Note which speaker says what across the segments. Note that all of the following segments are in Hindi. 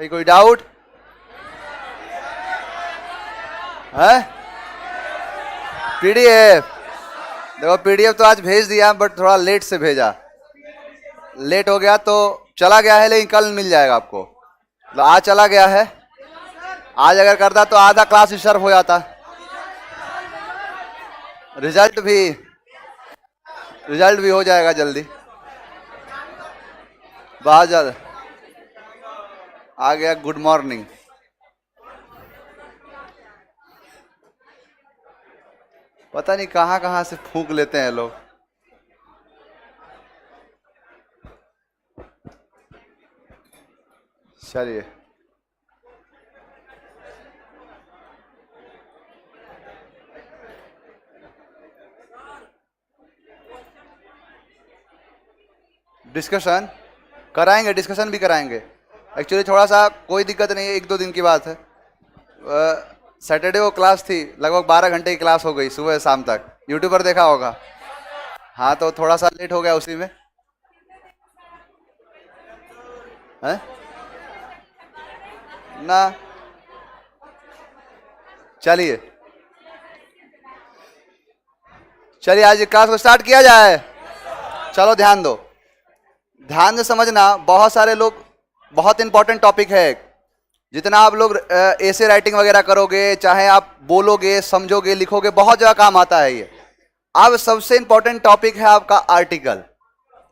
Speaker 1: कोई डाउट है? पीडीएफ देखो, पीडीएफ तो आज भेज दिया बट थोड़ा लेट से भेजा, लेट हो गया तो चला गया है, लेकिन कल मिल जाएगा आपको। तो आज चला गया है, आज अगर करता तो आधा क्लास सर्व हो जाता। रिजल्ट भी हो जाएगा जल्दी, बहुत ज्यादा आ गया। Good morning. पता नहीं कहां कहां से फूंक लेते हैं लोग। चलिए, डिस्कशन कराएंगे, डिस्कशन भी कराएंगे। एक्चुअली थोड़ा सा कोई दिक्कत नहीं है, 1-2 दिन की बात है। सैटरडे को क्लास थी, लगभग 12 घंटे की क्लास हो गई सुबह से शाम तक। यूट्यूब पर देखा होगा। हाँ, तो थोड़ा सा लेट हो गया उसी में है ना। चलिए आज क्लास को स्टार्ट किया जाए। चलो ध्यान दो, ध्यान से समझना। बहुत सारे लोग, बहुत इंपॉर्टेंट टॉपिक है। जितना आप लोग ऐसे राइटिंग वगैरह करोगे, चाहे आप बोलोगे, समझोगे, लिखोगे, बहुत जगह काम आता है ये। अब सबसे इंपॉर्टेंट टॉपिक है आपका आर्टिकल।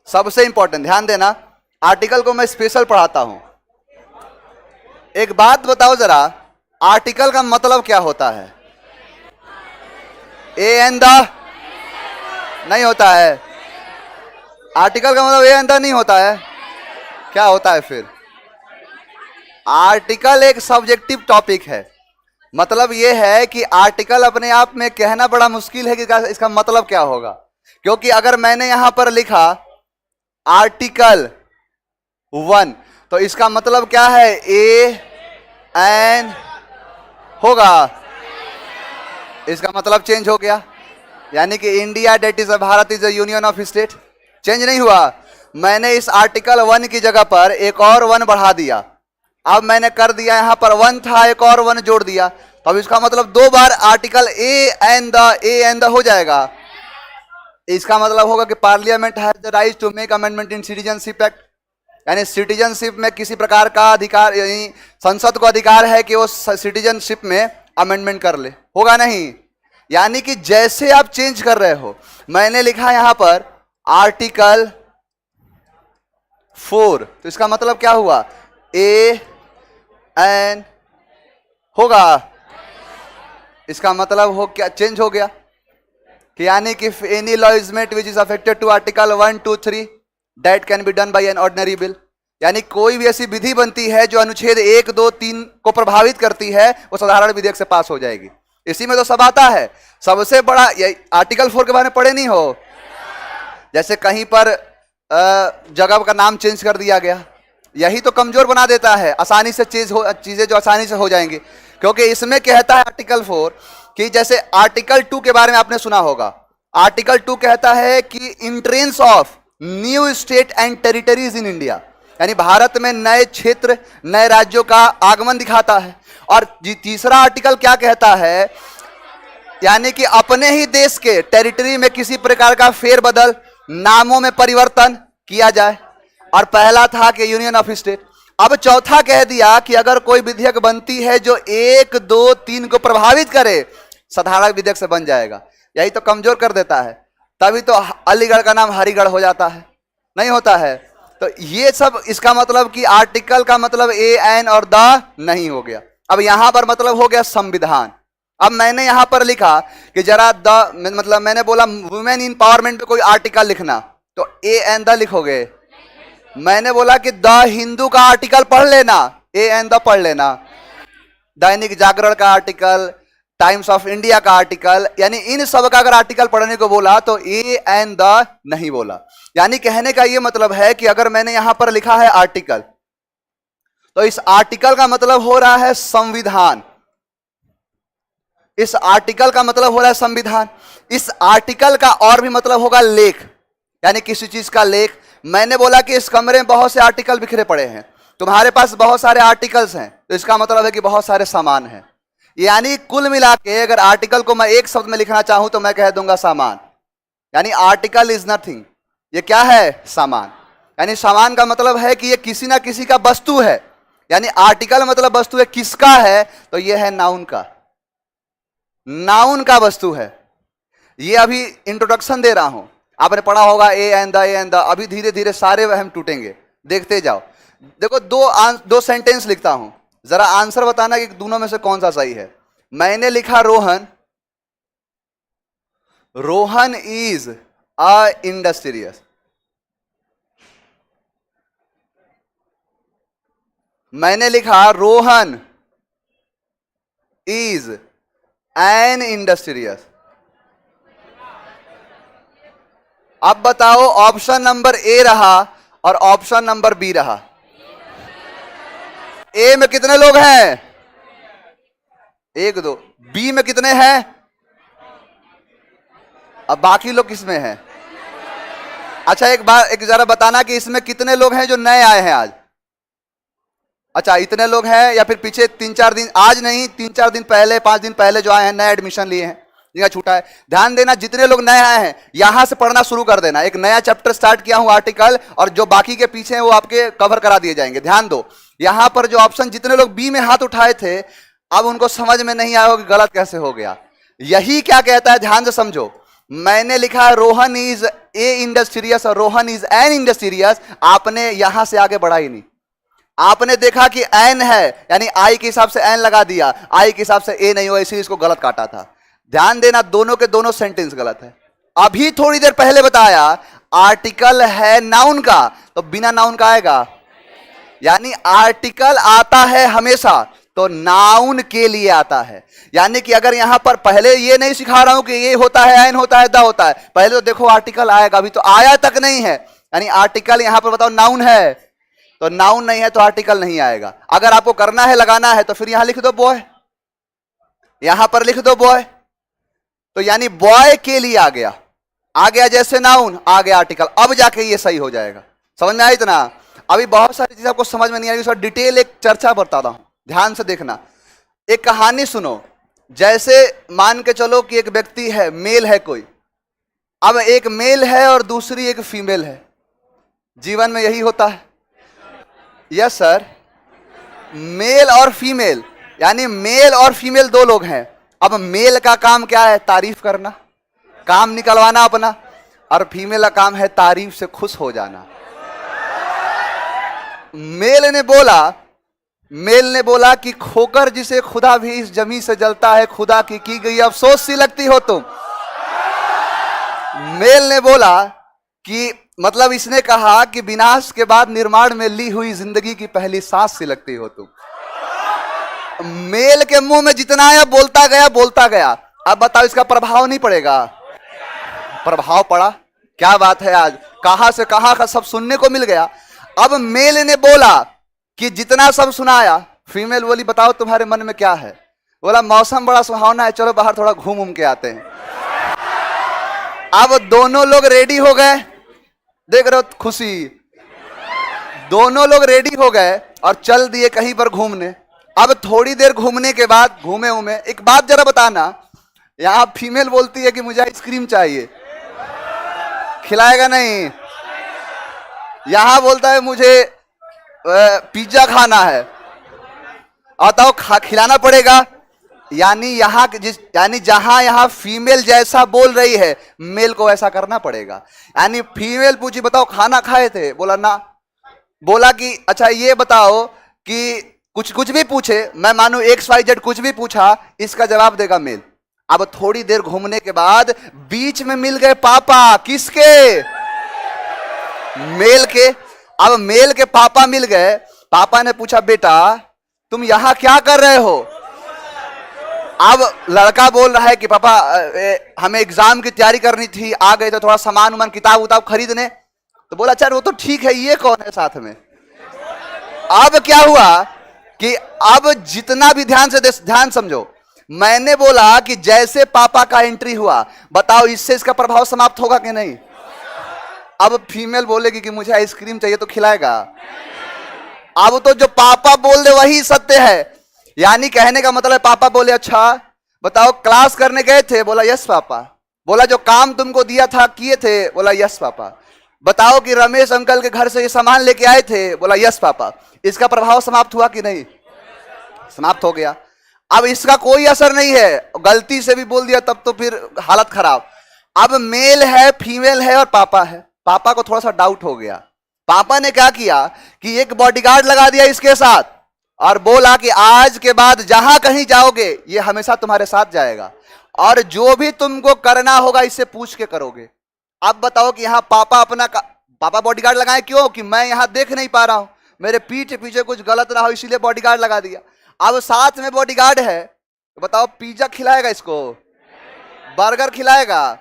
Speaker 1: सबसे इंपॉर्टेंट, ध्यान देना। आर्टिकल को मैं स्पेशल पढ़ाता हूं। एक बात बताओ जरा, आर्टिकल का मतलब क्या होता है? ए एंड द नहीं होता है। आर्टिकल का मतलब ए एंड द नहीं होता है। क्या होता है फिर? आर्टिकल एक सब्जेक्टिव टॉपिक है। मतलब यह है कि आर्टिकल अपने आप में कहना बड़ा मुश्किल है कि इसका मतलब क्या होगा। क्योंकि अगर मैंने यहां पर लिखा आर्टिकल 1 तो इसका मतलब क्या है? ए एन होगा। इसका मतलब चेंज हो गया, यानी कि India that is Bharat is a union of state. Change नहीं हुआ। मैंने इस आर्टिकल 1 की जगह पर एक और 1 बढ़ा दिया। अब मैंने कर दिया, यहां पर 1 था, एक और 1 जोड़ दिया, तो अब इसका मतलब 2 बार आर्टिकल ए एंड द हो जाएगा। इसका मतलब होगा कि parliament has the right to make amendment in citizenship act, यानी सिटीजनशिप में किसी प्रकार का अधिकार, यानी संसद को अधिकार है कि वो सिटीजनशिप में अमेंडमेंट कर ले। होगा नहीं? यानी कि जैसे आप चेंज कर रहे हो। मैंने लिखा यहां पर आर्टिकल 4, तो इसका मतलब क्या हुआ? ए एन होगा। इसका मतलब हो क्या? चेंज हो गया कि यानी कि any law is made which is affected to article 1, 2, 3 that can be done by an ordinary bill, यानी कोई भी ऐसी विधि बनती है जो अनुच्छेद 1, 2, 3 को प्रभावित करती है, वो साधारण विधेयक से पास हो जाएगी। इसी में तो सब आता है। सबसे बड़ा आर्टिकल 4 के बारे में पढ़े नहीं हो? जैसे कहीं पर जगह का नाम चेंज कर दिया गया, यही तो कमजोर बना देता है। आसानी से चीजें जो आसानी से हो जाएंगी, क्योंकि इसमें कहता है आर्टिकल 4 कि जैसे आर्टिकल 2 के बारे में आपने सुना होगा। आर्टिकल 2 कहता है कि entrance of new state and territories in India, यानी भारत में नए क्षेत्र, नए राज्यों का आगमन दिखाता है। और तीसरा आर्टिकल क्या कहता है? यानी कि अपने ही देश के टेरिटरी में किसी प्रकार का फेरबदल, नामों में परिवर्तन किया जाए। और पहला था कि यूनियन ऑफ स्टेट। अब चौथा कह दिया कि अगर कोई विधेयक बनती है जो 1, 2, 3 को प्रभावित करे, साधारण विधेयक से बन जाएगा। यही तो कमजोर कर देता है। तभी तो अलीगढ़ का नाम हरिगढ़ हो जाता है, नहीं होता है। तो ये सब इसका मतलब कि आर्टिकल का मतलब ए एन और द नहीं हो गया। अब यहां पर मतलब हो गया संविधान। अब मैंने यहां पर लिखा कि जरा द, मतलब मैंने बोला वुमेन इंपावरमेंट पे कोई आर्टिकल लिखना, तो ए एन द लिखोगे। मैंने बोला कि द हिंदू का आर्टिकल पढ़ लेना, ए एन द पढ़ लेना। दैनिक जागरण का आर्टिकल, टाइम्स ऑफ इंडिया का आर्टिकल, यानी इन सब का अगर आर्टिकल पढ़ने को बोला तो ए एन द नहीं बोला। यानी कहने का यह मतलब है कि अगर मैंने यहां पर लिखा है आर्टिकल, तो इस आर्टिकल का मतलब हो रहा है संविधान। इस आर्टिकल का मतलब हो रहा है संविधान। इस आर्टिकल का और भी मतलब होगा लेख, यानी किसी चीज का लेख। मैंने बोला कि इस कमरे में बहुत से आर्टिकल बिखरे पड़े हैं, तुम्हारे पास बहुत सारे आर्टिकल्स हैं, तो इसका मतलब है कि बहुत सारे सामान हैं। यानी कुल मिला के अगर आर्टिकल को मैं एक शब्द में लिखना चाहूं तो मैं कह दूंगा सामान। यानी आर्टिकल इज नथिंग, ये क्या है? सामान। यानी सामान का मतलब है कि ये किसी ना किसी का वस्तु है। यानी आर्टिकल मतलब वस्तु है, किसका है? तो ये है नाउन का, नाउन का वस्तु है। ये अभी इंट्रोडक्शन दे रहा हूं, आपने पढ़ा होगा ए एंड द, अभी धीरे धीरे सारे वहम टूटेंगे, देखते जाओ। देखो दो सेंटेंस लिखता हूं, जरा आंसर बताना कि दोनों में से कौन सा सही है। मैंने लिखा Rohan, Rohan is a industrious. मैंने लिखा रोहन इज एन इंडस्ट्रियस। अब बताओ ऑप्शन नंबर ए रहा और ऑप्शन नंबर बी रहा। ए में कितने लोग हैं? एक दो। बी में कितने हैं? अब बाकी लोग किसमें हैं? अच्छा एक जरा बताना कि इसमें कितने लोग हैं जो नए आए हैं आज? अच्छा इतने लोग हैं, या फिर पीछे 3-4 दिन, आज नहीं 3-4 दिन पहले 5 दिन पहले जो आए हैं, नए एडमिशन लिए हैं, जिनका छूटा है। ध्यान देना, जितने लोग नए आए हैं यहां से पढ़ना शुरू कर देना। एक नया चैप्टर स्टार्ट किया हूं आर्टिकल, और जो बाकी के पीछे हैं वो आपके कवर करा दिए जाएंगे। ध्यान दो, यहां पर जो ऑप्शन जितने लोग बी में हाथ उठाए थे, अब उनको समझ में नहीं आया कि गलत कैसे हो गया। यही क्या कहता है, ध्यान से समझो। मैंने लिखा है रोहन इज ए इंडस्ट्रियस और रोहन इज एन इंडस्ट्रियस। आपने यहां से आगे बढ़ा ही नहीं, आपने देखा कि एन है, यानी आई के हिसाब से एन लगा दिया, आई के हिसाब से ए नहीं हुआ, इसीलिए इसको गलत काटा था। ध्यान देना, दोनों के दोनों सेंटेंस गलत है। अभी थोड़ी देर पहले बताया आर्टिकल है नाउन का, तो बिना नाउन का आएगा? यानी आर्टिकल आता है हमेशा तो नाउन के लिए आता है। यानी कि अगर यहां पर पहले ये नहीं सिखा रहा हूं कि ये होता है, एन होता है, द होता है, पहले तो देखो आर्टिकल आएगा, अभी तो आया तक नहीं है। यानी आर्टिकल यहां पर बताओ नाउन है, तो नाउन नहीं है तो आर्टिकल नहीं आएगा। अगर आपको करना है, लगाना है, तो फिर यहां लिख दो बॉय, यहां पर लिख दो बॉय, तो यानी बॉय के लिए आ गया जैसे नाउन, आ गया आर्टिकल। अब जाके ये सही हो जाएगा। समझ में आया इतना? अभी बहुत सारी चीजें आपको समझ में नहीं आई, उसका डिटेल एक चर्चा बताता हूं, ध्यान से देखना। एक कहानी सुनो। जैसे मान के चलो कि एक व्यक्ति है, मेल है कोई, अब एक मेल है और दूसरी एक फीमेल है। जीवन में यही होता है। यस सर, मेल और फीमेल, यानी मेल और फीमेल दो लोग हैं। अब मेल का काम क्या है? तारीफ करना, काम निकलवाना अपना, और फीमेल का काम है तारीफ से खुश हो जाना। मेल ने बोला कि खोकर जिसे खुदा भी इस जमी से जलता है, खुदा की गई अफसोस सी लगती हो तुम। मेल ने बोला कि मतलब इसने कहा कि विनाश के बाद निर्माण में ली हुई जिंदगी की पहली सांस सी लगती हो तुम। मेल के मुंह में जितना आया बोलता गया। अब बताओ इसका प्रभाव नहीं पड़ेगा? प्रभाव पड़ा। क्या बात है, आज कहां से कहां का सब सुनने को मिल गया। अब मेल ने बोला कि जितना सब सुनाया, फीमेल बोली बताओ तुम्हारे मन में क्या है? बोला मौसम बड़ा सुहावना है, चलो बाहर थोड़ा घूम के आते हैं। अब दोनों लोग रेडी हो गए, देख रहे हो खुशी, दोनों लोग रेडी हो गए और चल दिए कहीं पर घूमने। अब थोड़ी देर घूमने के बाद घूमे, एक बात जरा बताना, यहां फीमेल बोलती है कि मुझे आइसक्रीम चाहिए, खिलाएगा नहीं? यहां बोलता है मुझे पिज्जा खाना है, बताओ खिलाना पड़ेगा? यानी जहां फीमेल जैसा बोल रही है, मेल को ऐसा करना पड़ेगा। यानी फीमेल पूछी बताओ खाना खाए थे? बोला ना। बोला कि अच्छा ये बताओ कि कुछ भी पूछे, मैं मानू XYZ कुछ भी पूछा, इसका जवाब देगा मेल। अब थोड़ी देर घूमने के बाद बीच में मिल गए पापा। किसके? मेल के। अब मेल के पापा मिल गए। पापा ने पूछा बेटा तुम यहां क्या कर रहे हो? अब लड़का बोल रहा है कि पापा हमें एग्जाम की तैयारी करनी थी, आ गए तो थोड़ा सामान उमान किताब उताब खरीदने। तो बोला अच्छा वो तो ठीक है, ये कौन है साथ में? अब क्या हुआ कि अब जितना भी ध्यान समझो, मैंने बोला कि जैसे पापा का एंट्री हुआ, बताओ इससे इसका प्रभाव समाप्त होगा कि नहीं? अब फीमेल बोलेगी कि मुझे आइसक्रीम चाहिए, तो खिलाएगा? अब तो जो पापा बोल दे वही सत्य है। यानी कहने का मतलब पापा बोले अच्छा बताओ क्लास करने गए थे, बोला यस पापा। बोला जो काम तुमको दिया था किए थे, बोला यस पापा। बताओ कि रमेश अंकल के घर से ये सामान लेके आए थे, बोला यस पापा। इसका प्रभाव समाप्त हुआ कि नहीं? समाप्त हो गया। अब इसका कोई असर नहीं है, गलती से भी बोल दिया तब तो फिर हालत खराब। अब मेल है, फीमेल है और पापा है। पापा को थोड़ा सा डाउट हो गया। पापा ने क्या किया कि एक बॉडीगार्ड लगा दिया इसके साथ और बोला कि आज के बाद जहां कहीं जाओगे ये हमेशा तुम्हारे साथ जाएगा और जो भी तुमको करना होगा इससे पूछ के करोगे। अब बताओ कि यहां पापा बॉडीगार्ड लगाए क्यों? कि मैं यहां देख नहीं पा रहा हूं, मेरे पीठ पीछे कुछ गलत ना हो इसीलिए बॉडीगार्ड लगा दिया। अब साथ में बॉडीगार्ड है तो बताओ पिज्जा खिलाएगा इसको, बर्गर खिलाएगा?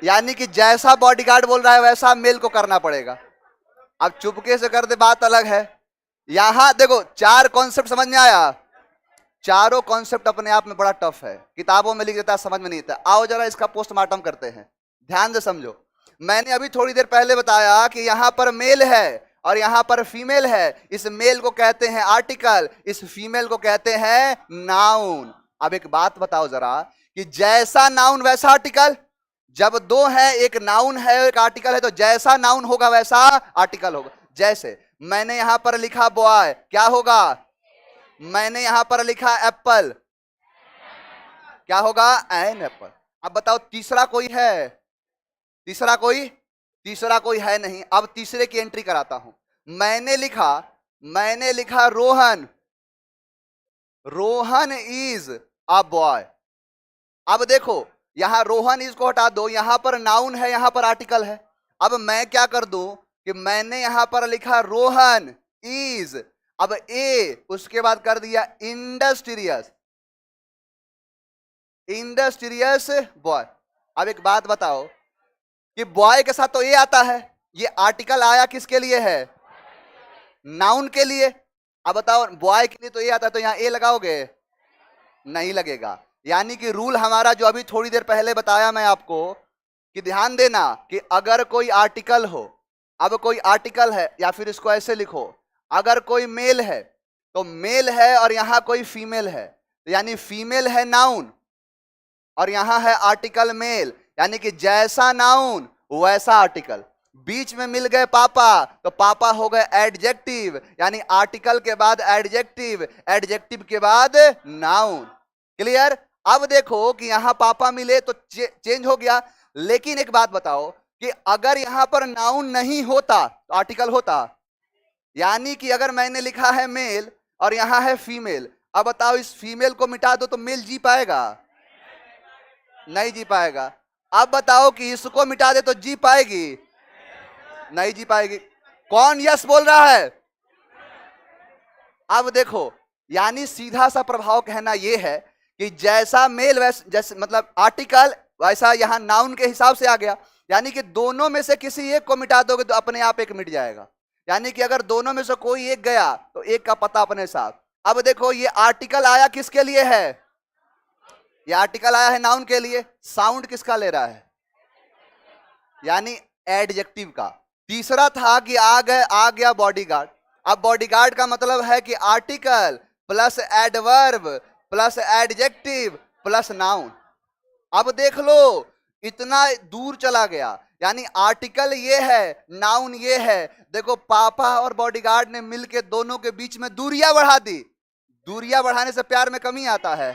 Speaker 1: यानी कि जैसा बॉडीगार्ड बोल रहा है वैसा मेल को करना पड़ेगा। अब चुपके से कर दे बात अलग है। यहां देखो चार कॉन्सेप्ट समझ में आया। चारों कॉन्सेप्ट अपने आप में बड़ा टफ है, किताबों में लिख देता है समझ में नहीं आता। आओ जरा इसका पोस्टमार्टम करते हैं, ध्यान से समझो। मैंने अभी थोड़ी देर पहले बताया कि यहां पर मेल है और यहां पर फीमेल है। इस मेल को कहते हैं आर्टिकल, इस फीमेल को कहते हैं नाउन। अब एक बात बताओ जरा कि जैसा नाउन वैसा आर्टिकल। जब दो है, एक नाउन है एक आर्टिकल है, तो जैसा नाउन होगा वैसा आर्टिकल होगा। जैसे मैंने यहां पर लिखा बॉय, क्या होगा? मैंने यहां पर लिखा एप्पल, क्या होगा? An apple. अब बताओ तीसरा कोई है? तीसरा कोई है नहीं। अब तीसरे की एंट्री कराता हूं। मैंने लिखा Rohan, Rohan is a boy. अब देखो यहां रोहन इज को हटा दो, यहां पर नाउन है यहां पर आर्टिकल है। अब मैं क्या कर दूं कि मैंने यहां पर लिखा रोहन इज, अब ए उसके बाद कर दिया इंडस्ट्रियस, इंडस्ट्रियस बॉय। अब एक बात बताओ कि बॉय के साथ तो ए आता है, ये आर्टिकल आया किसके लिए है? नाउन के लिए। अब बताओ बॉय के लिए तो ए आता है तो यहां ए लगाओगे? नहीं लगेगा। यानी कि रूल हमारा जो अभी थोड़ी देर पहले बताया मैं आपको कि ध्यान देना कि अगर कोई आर्टिकल हो, अब कोई आर्टिकल है या फिर इसको ऐसे लिखो, अगर कोई मेल है तो मेल है और यहां कोई फीमेल है तो यानी फीमेल है नाउन और यहां है आर्टिकल मेल, यानी कि जैसा नाउन वैसा आर्टिकल। बीच में मिल गए पापा तो पापा हो गए एडजेक्टिव, यानी आर्टिकल के बाद एडजेक्टिव, एडजेक्टिव के बाद नाउन। क्लियर? अब देखो कि यहां पापा मिले तो चेंज हो गया। लेकिन एक बात बताओ कि अगर यहां पर नाउन नहीं होता तो आर्टिकल होता। यानी कि अगर मैंने लिखा है मेल और यहां है फीमेल, अब बताओ इस फीमेल को मिटा दो तो मेल जी पाएगा? नहीं जी पाएगा। अब बताओ कि इसको मिटा दे तो जी पाएगी? नहीं जी पाएगी। कौन यस बोल रहा है? अब देखो यानी सीधा सा प्रभाव कहना यह है कि जैसा मेल वैसा, जैसे मतलब आर्टिकल वैसा यहां नाउन के हिसाब से आ गया। यानी कि दोनों में से किसी एक को मिटा दोगे तो अपने आप एक मिट जाएगा। यानी कि अगर दोनों में से कोई एक गया तो एक का पता अपने साथ। अब देखो ये आर्टिकल आया किसके लिए है? ये आर्टिकल आया है नाउन के लिए। साउंड किसका ले रहा है? यानी एडजेक्टिव का। तीसरा था कि आ गया बॉडीगार्ड। अब बॉडीगार्ड का मतलब है कि article plus adverb plus adjective plus noun. अब देख लो इतना दूर चला गया, यानी आर्टिकल ये है नाउन ये है। देखो पापा और बॉडीगार्ड ने मिलके दोनों के बीच में दूरियां बढ़ा दी। दूरियां बढ़ाने से प्यार में कमी आता है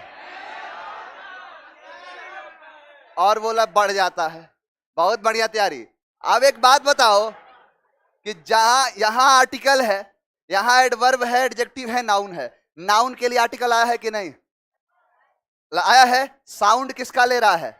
Speaker 1: और बोला बढ़ जाता है। बहुत बढ़िया तैयारी। अब एक बात बताओ कि जहां यहां आर्टिकल है, यहां एडवर्ब है, एडजेक्टिव है, नाउन है। नाउन के लिए आर्टिकल आया है कि नहीं? आया है। साउंड किसका ले रहा है?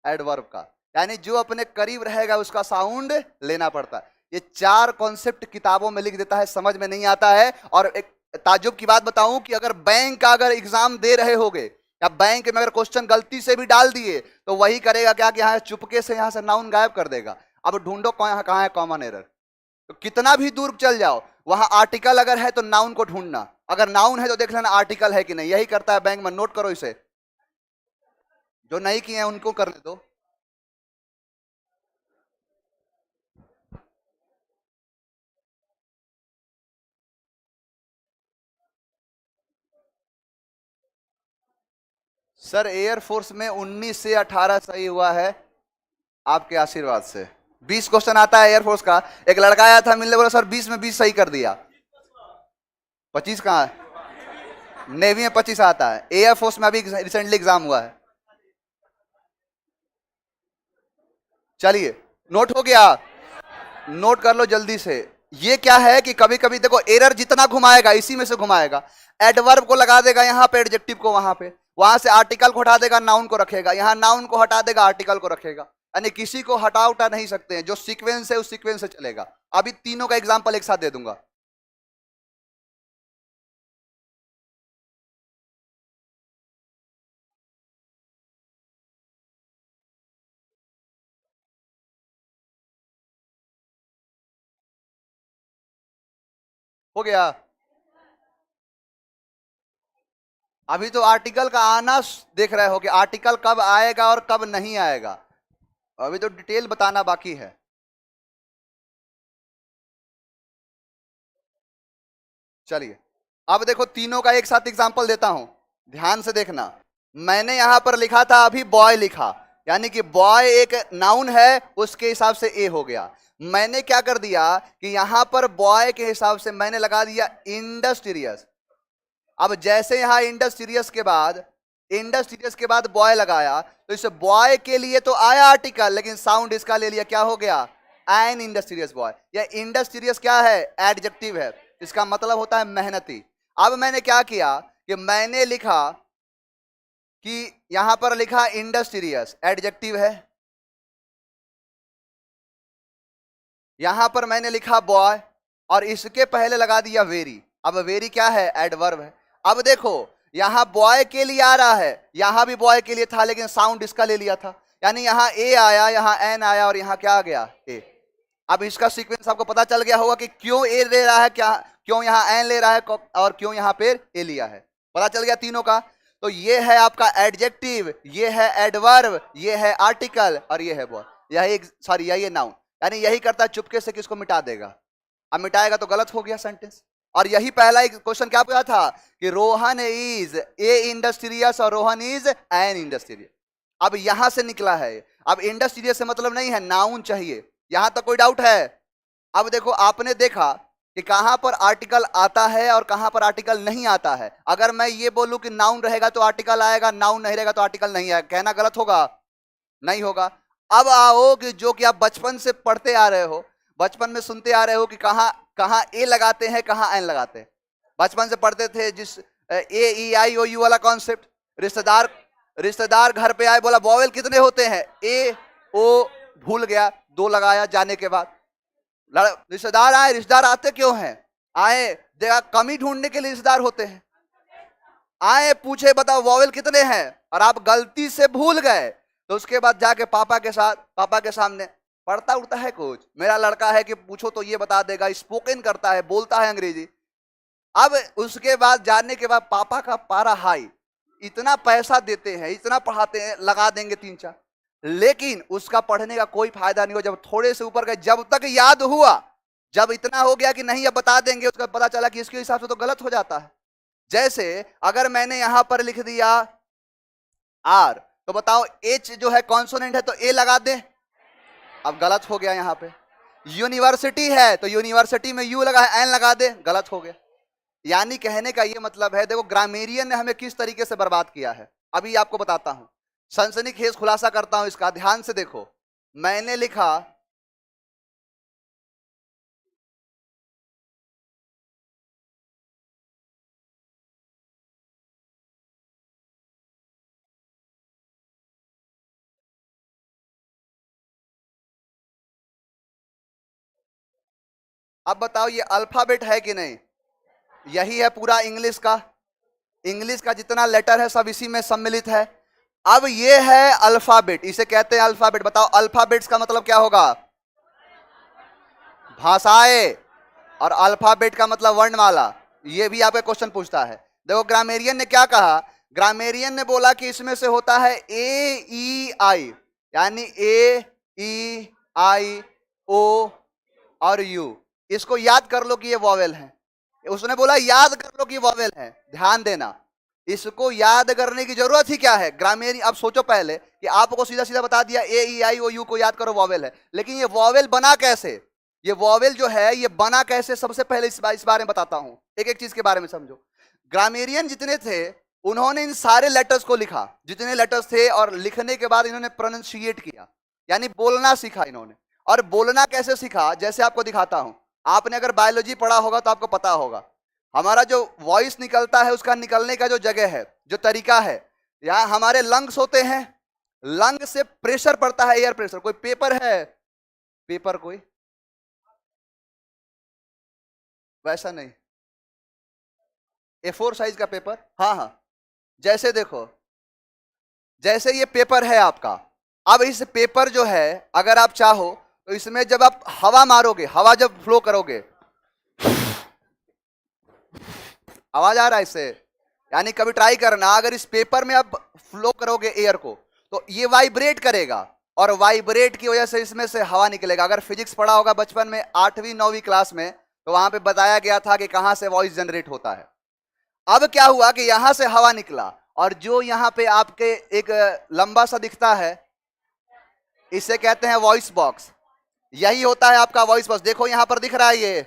Speaker 1: एडवर्ब का। यानी जो अपने करीब रहेगा उसका साउंड लेना पड़ता है। ये चार कॉन्सेप्ट किताबों में लिख देता है, समझ में नहीं आता है। और एक ताज्जुब की बात बताऊं कि अगर बैंक का अगर एग्जाम दे रहे होगे या बैंक में अगर क्वेश्चन गलती से भी डाल दिए तो वही करेगा क्या कि यहां चुपके से यहां से नाउन गायब कर देगा। अब ढूंढो कहां है कॉमन एरर। तो कितना भी दूर चल जाओ वहां आर्टिकल अगर है तो नाउन को ढूंढना, अगर नाउन है तो देख लेना आर्टिकल है कि नहीं। यही करता है बैंक में। नोट करो इसे, जो नहीं किए हैं उनको करने दो। सर एयरफोर्स में 19 से 18 सही हुआ है आपके आशीर्वाद से। 20 क्वेश्चन आता है एयरफोर्स का। एक लड़का आया था मिलने, बोला सर 20 में 20 सही कर दिया। 25 कहाँ है? नेवी में 25 आता है, एयरफोर्स में अभी रिसेंटली एग्जाम हुआ है। चलिए नोट हो गया, नोट कर लो जल्दी से। ये क्या है कि कभी कभी देखो एरर जितना घुमाएगा इसी में से घुमाएगा। एडवर्ब को लगा देगा यहां पे, एडजेक्टिव को वहां पे, वहां से आर्टिकल को हटा देगा, नाउन को रखेगा, यहां नाउन को हटा देगा, आर्टिकल को रखेगा। यानी किसी को हटा उठा नहीं सकते हैं, जो सीक्वेंस है उस सीक्वेंस से चलेगा। अभी तीनों का एग्जाम्पल एक साथ दे दूंगा। हो गया। अभी तो आर्टिकल का आना देख रहे हो कि आर्टिकल कब आएगा और कब नहीं आएगा। अभी तो डिटेल बताना बाकी है। चलिए अब देखो तीनों का एक साथ एग्जांपल देता हूं, ध्यान से देखना। मैंने यहां पर लिखा था अभी बॉय लिखा, यानी कि बॉय एक नाउन है, उसके हिसाब से ए हो गया। मैंने क्या कर दिया कि यहां पर बॉय के हिसाब से मैंने लगा दिया इंडस्ट्रियस। अब जैसे यहां इंडस्ट्रियस के बाद बॉय लगाया, तो इस बॉय के लिए तो आया आर्टिकल, लेकिन साउंड इसका ले लिया, क्या हो गया? An industrious boy. या इंडस्ट्रियस क्या है? एडजेक्टिव है, इसका मतलब होता है मेहनती। अब मैंने क्या किया कि मैंने लिखा कि यहां पर लिखा इंडस्ट्रियस, एडजेक्टिव है। यहां पर मैंने लिखा बॉय और इसके पहले लगा दिया वेरी। अब वेरी क्या है? एडवर्ब है। अब देखो यहां बॉय के लिए आ रहा है, यहां भी बॉय के लिए था, लेकिन साउंड इसका ले लिया था, यानी यहां ए आया, यहां एन आया और यहां क्या आ गया? ए। अब इसका सीक्वेंस आपको पता चल गया होगा कि क्यों ए ले रहा है, क्या क्यों यहां एन ले रहा है और क्यों यहां पे ए लिया है। पता चल गया तीनों का। तो ये है आपका एडजेक्टिव, ये है एडवर्ब, ये है आर्टिकल और ये है बॉय। यही सॉरी यही है नाउन। यानी यही करता है, चुपके से किसको मिटा देगा। अब मिटाएगा तो गलत हो गया सेंटेंस। और यही पहला एक क्वेश्चन क्या पूछा था कि रोहन इज ए इंडस्ट्रियस और रोहन इज एन इंडस्ट्रियस। अब यहां से निकला है। अब इंडस्ट्रियस से मतलब नहीं है, नाउन चाहिए। यहां तक कोई डाउट है? अब देखो आपने देखा कि कहां पर आर्टिकल आता है और कहां पर आर्टिकल नहीं आता है। अगर मैं ये बोलूं कि नाउन रहेगा तो आर्टिकल आएगा, नाउन नहीं रहेगा तो आर्टिकल नहीं आएगा, कहना गलत होगा? नहीं होगा। अब आओ कि जो कि आप बचपन से पढ़ते आ रहे हो, बचपन में सुनते आ रहे हो कि कहां कहां ए लगाते हैं, कहां एन लगाते हैं। बचपन से पढ़ते थे जिस ए ई आई ओ यू वाला कॉन्सेप्ट। रिश्तेदार घर पे आए, बोला वॉवेल कितने होते हैं? ए ओ, भूल गया, दो लगाया जाने के बाद। रिश्तेदार आए, रिश्तेदार आते क्यों हैं? आए देखा कमी ढूंढने के लिए रिश्तेदार होते हैं। आए पूछे बताओ वॉवेल कितने हैं, और आप गलती से भूल गए, तो उसके बाद जाके पापा के सामने पढ़ता उड़ता है कुछ, मेरा लड़का है कि पूछो तो ये बता देगा, स्पोकन करता है, बोलता है अंग्रेजी। अब उसके बाद जानने के बाद पापा का पारा हाई, इतना पैसा देते हैं, इतना पढ़ाते हैं, लगा देंगे 3-4, लेकिन उसका पढ़ने का कोई फायदा नहीं हुआ। जब थोड़े से ऊपर गए, जब तक याद हुआ, जब इतना हो गया कि नहीं अब बता देंगे, उसका पता चला कि इसके हिसाब से तो गलत हो जाता है। जैसे अगर मैंने यहां पर लिख दिया आर, तो बताओ एच जो है कॉन्सोनेंट है तो ए लगा दे, अब गलत हो गया। यहां पे यूनिवर्सिटी है तो यूनिवर्सिटी में यू लगा है, एन लगा दे, गलत हो गया। यानी कहने का यह मतलब है, देखो ग्रामेरियन ने हमें किस तरीके से बर्बाद किया है, अभी आपको बताता हूं, सनसनीखेज खुलासा करता हूं इसका, ध्यान से देखो। मैंने लिखा अब बताओ ये अल्फाबेट है कि नहीं? यही है पूरा इंग्लिश का, इंग्लिश का जितना लेटर है सब इसी में सम्मिलित है। अब ये है अल्फाबेट, इसे कहते हैं अल्फाबेट। बताओ अल्फाबेट्स का मतलब क्या होगा? भाषाएं। और अल्फाबेट का मतलब वर्णमाला। ये भी आपका क्वेश्चन पूछता है। देखो ग्रामेरियन ने क्या कहा, ग्रामेरियन ने बोला कि इसमें से होता है ए ई आई, यानी ए ई आई ओ और यू, इसको याद कर लो कि ये वॉवेल है। उसने बोला याद कर लो कि वॉवेल है, ध्यान देना। इसको याद करने की जरूरत ही क्या है? ग्रामेरियन, अब सोचो पहले कि आपको सीधा सीधा बता दिया ए ई आई ओ यू को याद करो, वॉवेल है, लेकिन ये वॉवेल बना कैसे? ये वॉवेल जो है ये बना कैसे, सबसे पहले इस बारे में बताता हूं, एक एक चीज के बारे में समझो। ग्रामेरियन जितने थे उन्होंने इन सारे लेटर्स को लिखा, जितने लेटर्स थे, और लिखने के बाद इन्होंने प्रोनाउंसिएट किया, यानी बोलना सीखा इन्होंने। और बोलना कैसे सीखा, जैसे आपको दिखाता हूं। आपने अगर बायोलॉजी पढ़ा होगा तो आपको पता होगा, हमारा जो वॉइस निकलता है उसका निकलने का जो जगह है, जो तरीका है, यहां हमारे लंग्स होते हैं, लंग से प्रेशर पड़ता है, एयर प्रेशर। कोई पेपर है, पेपर कोई वैसा नहीं, A4 साइज का पेपर, हाँ हाँ, जैसे देखो, जैसे ये पेपर है आपका। अब इस पेपर जो है अगर आप चाहो तो इसमें जब आप हवा मारोगे, हवा जब फ्लो करोगे, आवाज आ रहा है इससे, यानी कभी ट्राई करना, अगर इस पेपर में आप फ्लो करोगे एयर को तो ये वाइब्रेट करेगा, और वाइब्रेट की वजह से इसमें से हवा निकलेगा। अगर फिजिक्स पढ़ा होगा बचपन में 8वीं 9वीं क्लास में, तो वहां पे बताया गया था कि कहां से वॉइस जनरेट होता है। अब क्या हुआ कि यहां से हवा निकला, और जो यहां पे आपके एक लंबा सा दिखता है, इसे कहते हैं वॉइस बॉक्स। यही होता है आपका वॉइस बॉक्स, देखो यहां पर दिख रहा है ये,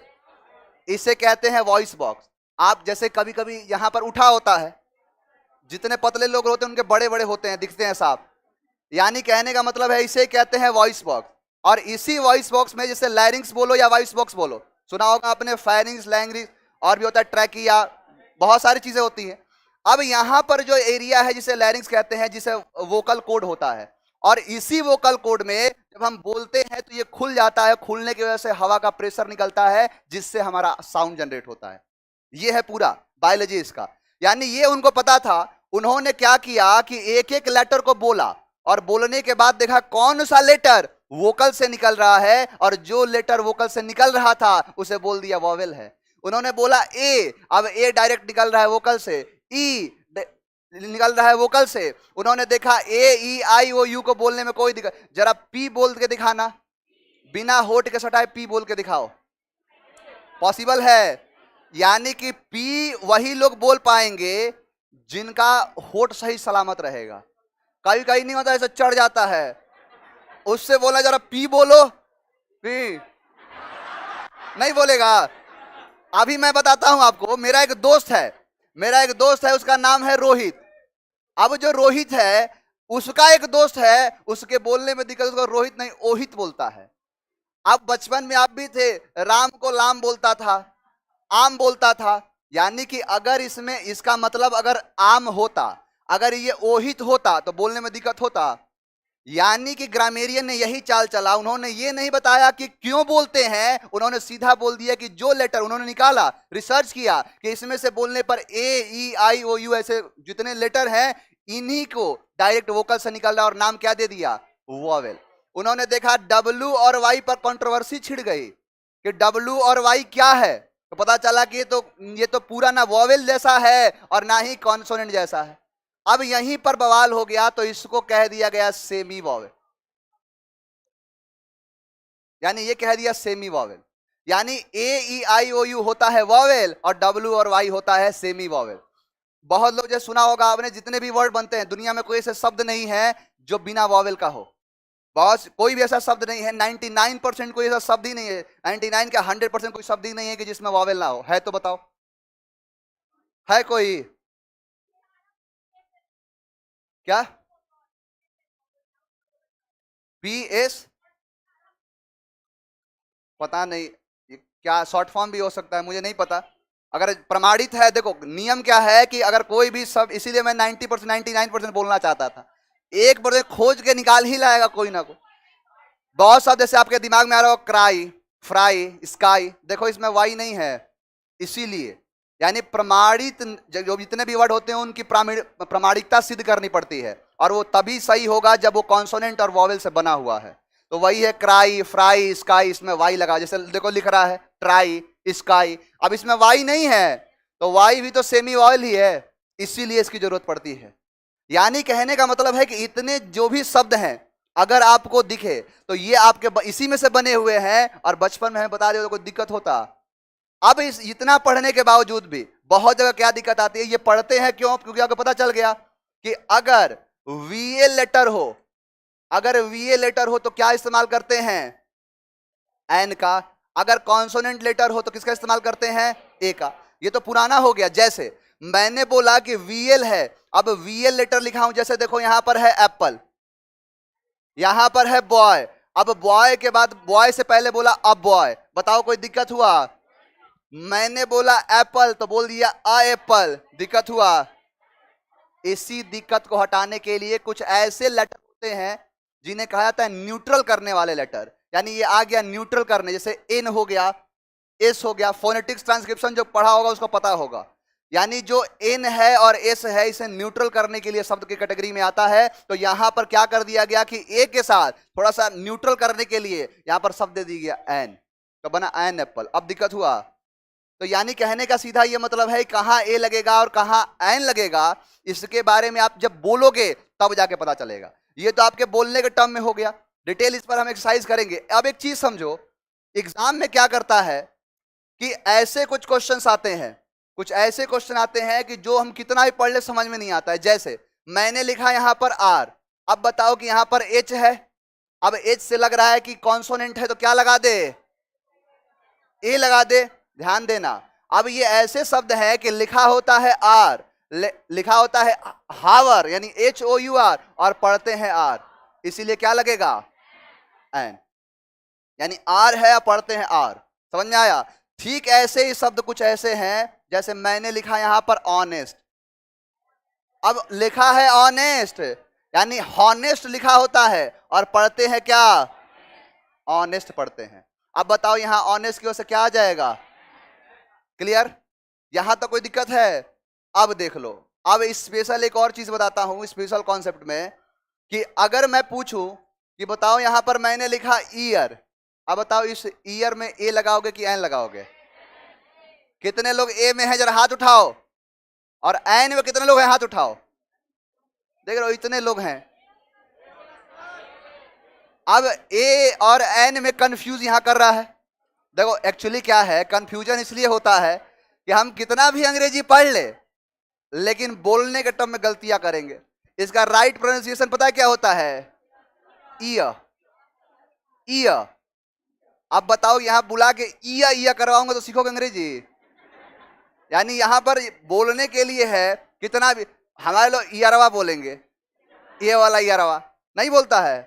Speaker 1: इसे कहते हैं वॉइस बॉक्स। आप जैसे कभी कभी यहां पर उठा होता है, जितने पतले लोग होते हैं उनके बड़े बड़े होते हैं, दिखते हैं साफ, यानी कहने का मतलब है इसे कहते हैं वॉइस बॉक्स। और इसी वॉइस बॉक्स में जैसे लैरिंग्स बोलो या वॉइस बॉक्स बोलो, सुना होगा आपने, फायरिंग्स, लैंग्रिंग्स, और भी होता है ट्रैकिया, बहुत सारी चीजें होती हैं। अब यहां पर जो एरिया है जिसे लैरिंग्स कहते हैं, जिसे वोकल कोड होता है, और इसी वोकल कोड में जब हम बोलते हैं तो ये खुल जाता है, खुलने की वजह से हवा का प्रेशर निकलता है, जिससे हमारा साउंड जनरेट होता है। ये है पूरा बायोलॉजी इसका। यानी ये उनको पता था, उन्होंने क्या किया कि एक एक लेटर को बोला, और बोलने के बाद देखा कौन सा लेटर वोकल से निकल रहा है, और जो लेटर वोकल से निकल रहा था उसे बोल दिया वॉवेल है। उन्होंने बोला ए, अब ए डायरेक्ट निकल रहा है वोकल से, ई निकल रहा है वोकल से। उन्होंने देखा ए ई आई ओ यू को बोलने में कोई दिक्कत, जरा पी बोल के दिखाना, बिना होठ के सटाए पी बोल के दिखाओ, पॉसिबल है? यानी कि पी वही लोग बोल पाएंगे जिनका होठ सही सलामत रहेगा। कभी कभी नहीं होता, ऐसा चढ़ जाता है, उससे बोला जरा पी बोलो, पी नहीं बोलेगा। अभी मैं बताता हूं आपको, मेरा एक दोस्त है, उसका नाम है रोहित। अब जो रोहित है उसका एक दोस्त है, उसके बोलने में दिक्कत, उसको रोहित नहीं ओहित बोलता है। अब बचपन में आप भी थे, राम को लाम बोलता था, आम बोलता था। यानी कि अगर इसमें इसका मतलब अगर आम होता, अगर ये ओहित होता तो बोलने में दिक्कत होता। यानी कि ग्रामेरियन ने यही चाल चला, उन्होंने ये नहीं बताया कि क्यों बोलते हैं, उन्होंने सीधा बोल दिया कि जो लेटर उन्होंने निकाला, रिसर्च किया कि इसमें से बोलने पर ए ई आई ओ यू ऐसे जितने लेटर हैं, इन्हीं को डायरेक्ट वोकल से निकल रहा, और नाम क्या दे दिया, वॉवेल। उन्होंने देखा डब्ल्यू और वाई पर कंट्रोवर्सी छिड़ गई कि डब्ल्यू और वाई क्या है, तो पता चला कि ये तो पूरा ना वॉवेल जैसा है और ना ही कॉन्सोनेंट जैसा है। अब यहीं पर बवाल हो गया, तो इसको कह दिया गया सेमी वॉवेल, यानी ये कह दिया सेमी वॉवेल। यानी ए ई आई ओ यू होता है वॉवेल, और डब्ल्यू और वाई होता है सेमी वॉवेल। बहुत लोग जो सुना होगा आपने, जितने भी वर्ड बनते हैं दुनिया में कोई ऐसा शब्द नहीं है जो बिना वॉवेल का हो, बहुत कोई भी ऐसा शब्द नहीं है, 99% कोई ऐसा शब्द ही नहीं है, 99 का 100% कोई शब्द ही नहीं है कि जिसमें वॉवेल ना हो। है तो बताओ, है कोई? क्या पी एस, पता नहीं, ये क्या शॉर्ट फॉर्म भी हो सकता है, मुझे नहीं पता। अगर प्रमाणित है, देखो नियम क्या है कि अगर कोई भी सब, इसीलिए मैं 90% 99% बोलना चाहता था, 1% खोज के निकाल ही लाएगा कोई ना कोई। बहुत शब्द जैसे आपके दिमाग में आ रहा हो, क्राई, फ्राई, स्काई, देखो इसमें वाई नहीं है, इसीलिए। यानी प्रमाणित जो जितने भी वर्ड होते हैं उनकी प्रामाणिकता सिद्ध करनी पड़ती है, और वो तभी सही होगा जब वो कॉन्सोनेंट और वॉवेल से बना हुआ है। तो वही है क्राई, फ्राई, स्काई, इसमें वाई लगा, जैसे देखो लिख रहा है ट्राई, स्काई, अब इसमें वाई नहीं है, तो वाई भी तो सेमी वॉवेल ही है, इसीलिए इसकी जरूरत पड़ती है। यानी कहने का मतलब है कि इतने जो भी शब्द हैं अगर आपको दिखे तो ये आपके इसी में से बने हुए हैं, और बचपन में हमें बता दिया तो कोई दिक्कत होता। अब इस इतना पढ़ने के बावजूद भी बहुत जगह क्या दिक्कत आती है, ये पढ़ते हैं क्यों, क्योंकि आपको पता चल गया कि अगर वीए लेटर हो, अगर वीए लेटर हो तो क्या इस्तेमाल करते हैं, एन का। अगर कॉन्सोनेंट लेटर हो तो किसका इस्तेमाल करते हैं, ए का। ये तो पुराना हो गया। जैसे मैंने बोला कि वीएल है, अब वीएल लेटर लिखा हूं, जैसे देखो यहां पर है एप्पल, यहां पर है बॉय, अब बॉय के बाद बॉय से पहले बोला अब बॉय, बताओ कोई दिक्कत हुआ। मैंने बोला एप्पल तो बोल दिया अ एप्पल, दिक्कत हुआ। इसी दिक्कत को हटाने के लिए कुछ ऐसे लेटर होते हैं जिन्हें कहा जाता है न्यूट्रल करने वाले लेटर, यानी ये आ गया न्यूट्रल करने, जैसे एन हो गया, एस हो गया। फोनेटिक्स ट्रांसक्रिप्शन जो पढ़ा होगा उसको पता होगा, यानी जो एन है और एस है इसे न्यूट्रल करने के लिए शब्द की कैटेगरी में आता है। तो यहां पर क्या कर दिया गया कि ए के साथ थोड़ा सा न्यूट्रल करने के लिए यहां पर शब्द दे दिया एन, तो बना एन एप्पल। अब दिक्कत हुआ, तो यानी कहने का सीधा ये मतलब है कहां ए लगेगा और कहां एन लगेगा, इसके बारे में आप जब बोलोगे तब जाके पता चलेगा। ये तो आपके बोलने के टर्म में हो गया, डिटेल इस पर हम एक्सरसाइज करेंगे। अब एक चीज समझो, एग्जाम में क्या करता है कि ऐसे कुछ क्वेश्चंस आते हैं, कुछ ऐसे क्वेश्चन आते हैं कि जो हम कितना भी पढ़ ले समझ में नहीं आता है। जैसे मैंने लिखा यहां पर आर, अब बताओ कि यहां पर एच है, अब एच से लग रहा है कि कॉन्सोनेंट है तो क्या लगा दे, ए लगा दे। ध्यान देना, अब ये ऐसे शब्द है कि लिखा होता है आर, लिखा होता है हावर यानी HOUR और पढ़ते हैं आर, इसीलिए क्या लगेगा एन, यानी आर है और पढ़ते हैं आर। समझ में आया। ठीक ऐसे ही शब्द कुछ ऐसे हैं, जैसे मैंने लिखा यहां पर ऑनेस्ट, अब लिखा है ऑनेस्ट यानी हॉनेस्ट लिखा होता है और पढ़ते हैं क्या, ऑनेस्ट पढ़ते हैं। अब बताओ यहां ऑनेस्ट की ओर से क्या आ जाएगा, क्लियर, यहां तक कोई दिक्कत है। अब देख लो, अब स्पेशल एक और चीज बताता हूं स्पेशल कॉन्सेप्ट में, कि अगर मैं पूछूं कि बताओ यहां पर मैंने लिखा ईयर, अब बताओ इस ईयर में ए लगाओगे कि एन लगाओगे, कितने लोग ए में है जरा हाथ उठाओ, और एन में कितने लोग हैं हाथ उठाओ, देख रहे हो इतने लोग हैं। अब ए और एन में कंफ्यूज यहां कर रहा है। देखो एक्चुअली क्या है, कंफ्यूजन इसलिए होता है कि हम कितना भी अंग्रेजी पढ़ ले लेकिन बोलने के टर्म में गलतियां करेंगे। इसका राइट प्रोनाउंसिएशन पता है क्या होता है, ईयर, ईयर। अब बताओ यहां बुला के ईया ईया करवाऊंगा तो सीखोगे अंग्रेजी, यानी यहां पर बोलने के लिए है कितना भी, हमारे लोग ईयरवा बोलेंगे, ये वाला ईयरवा नहीं बोलता है।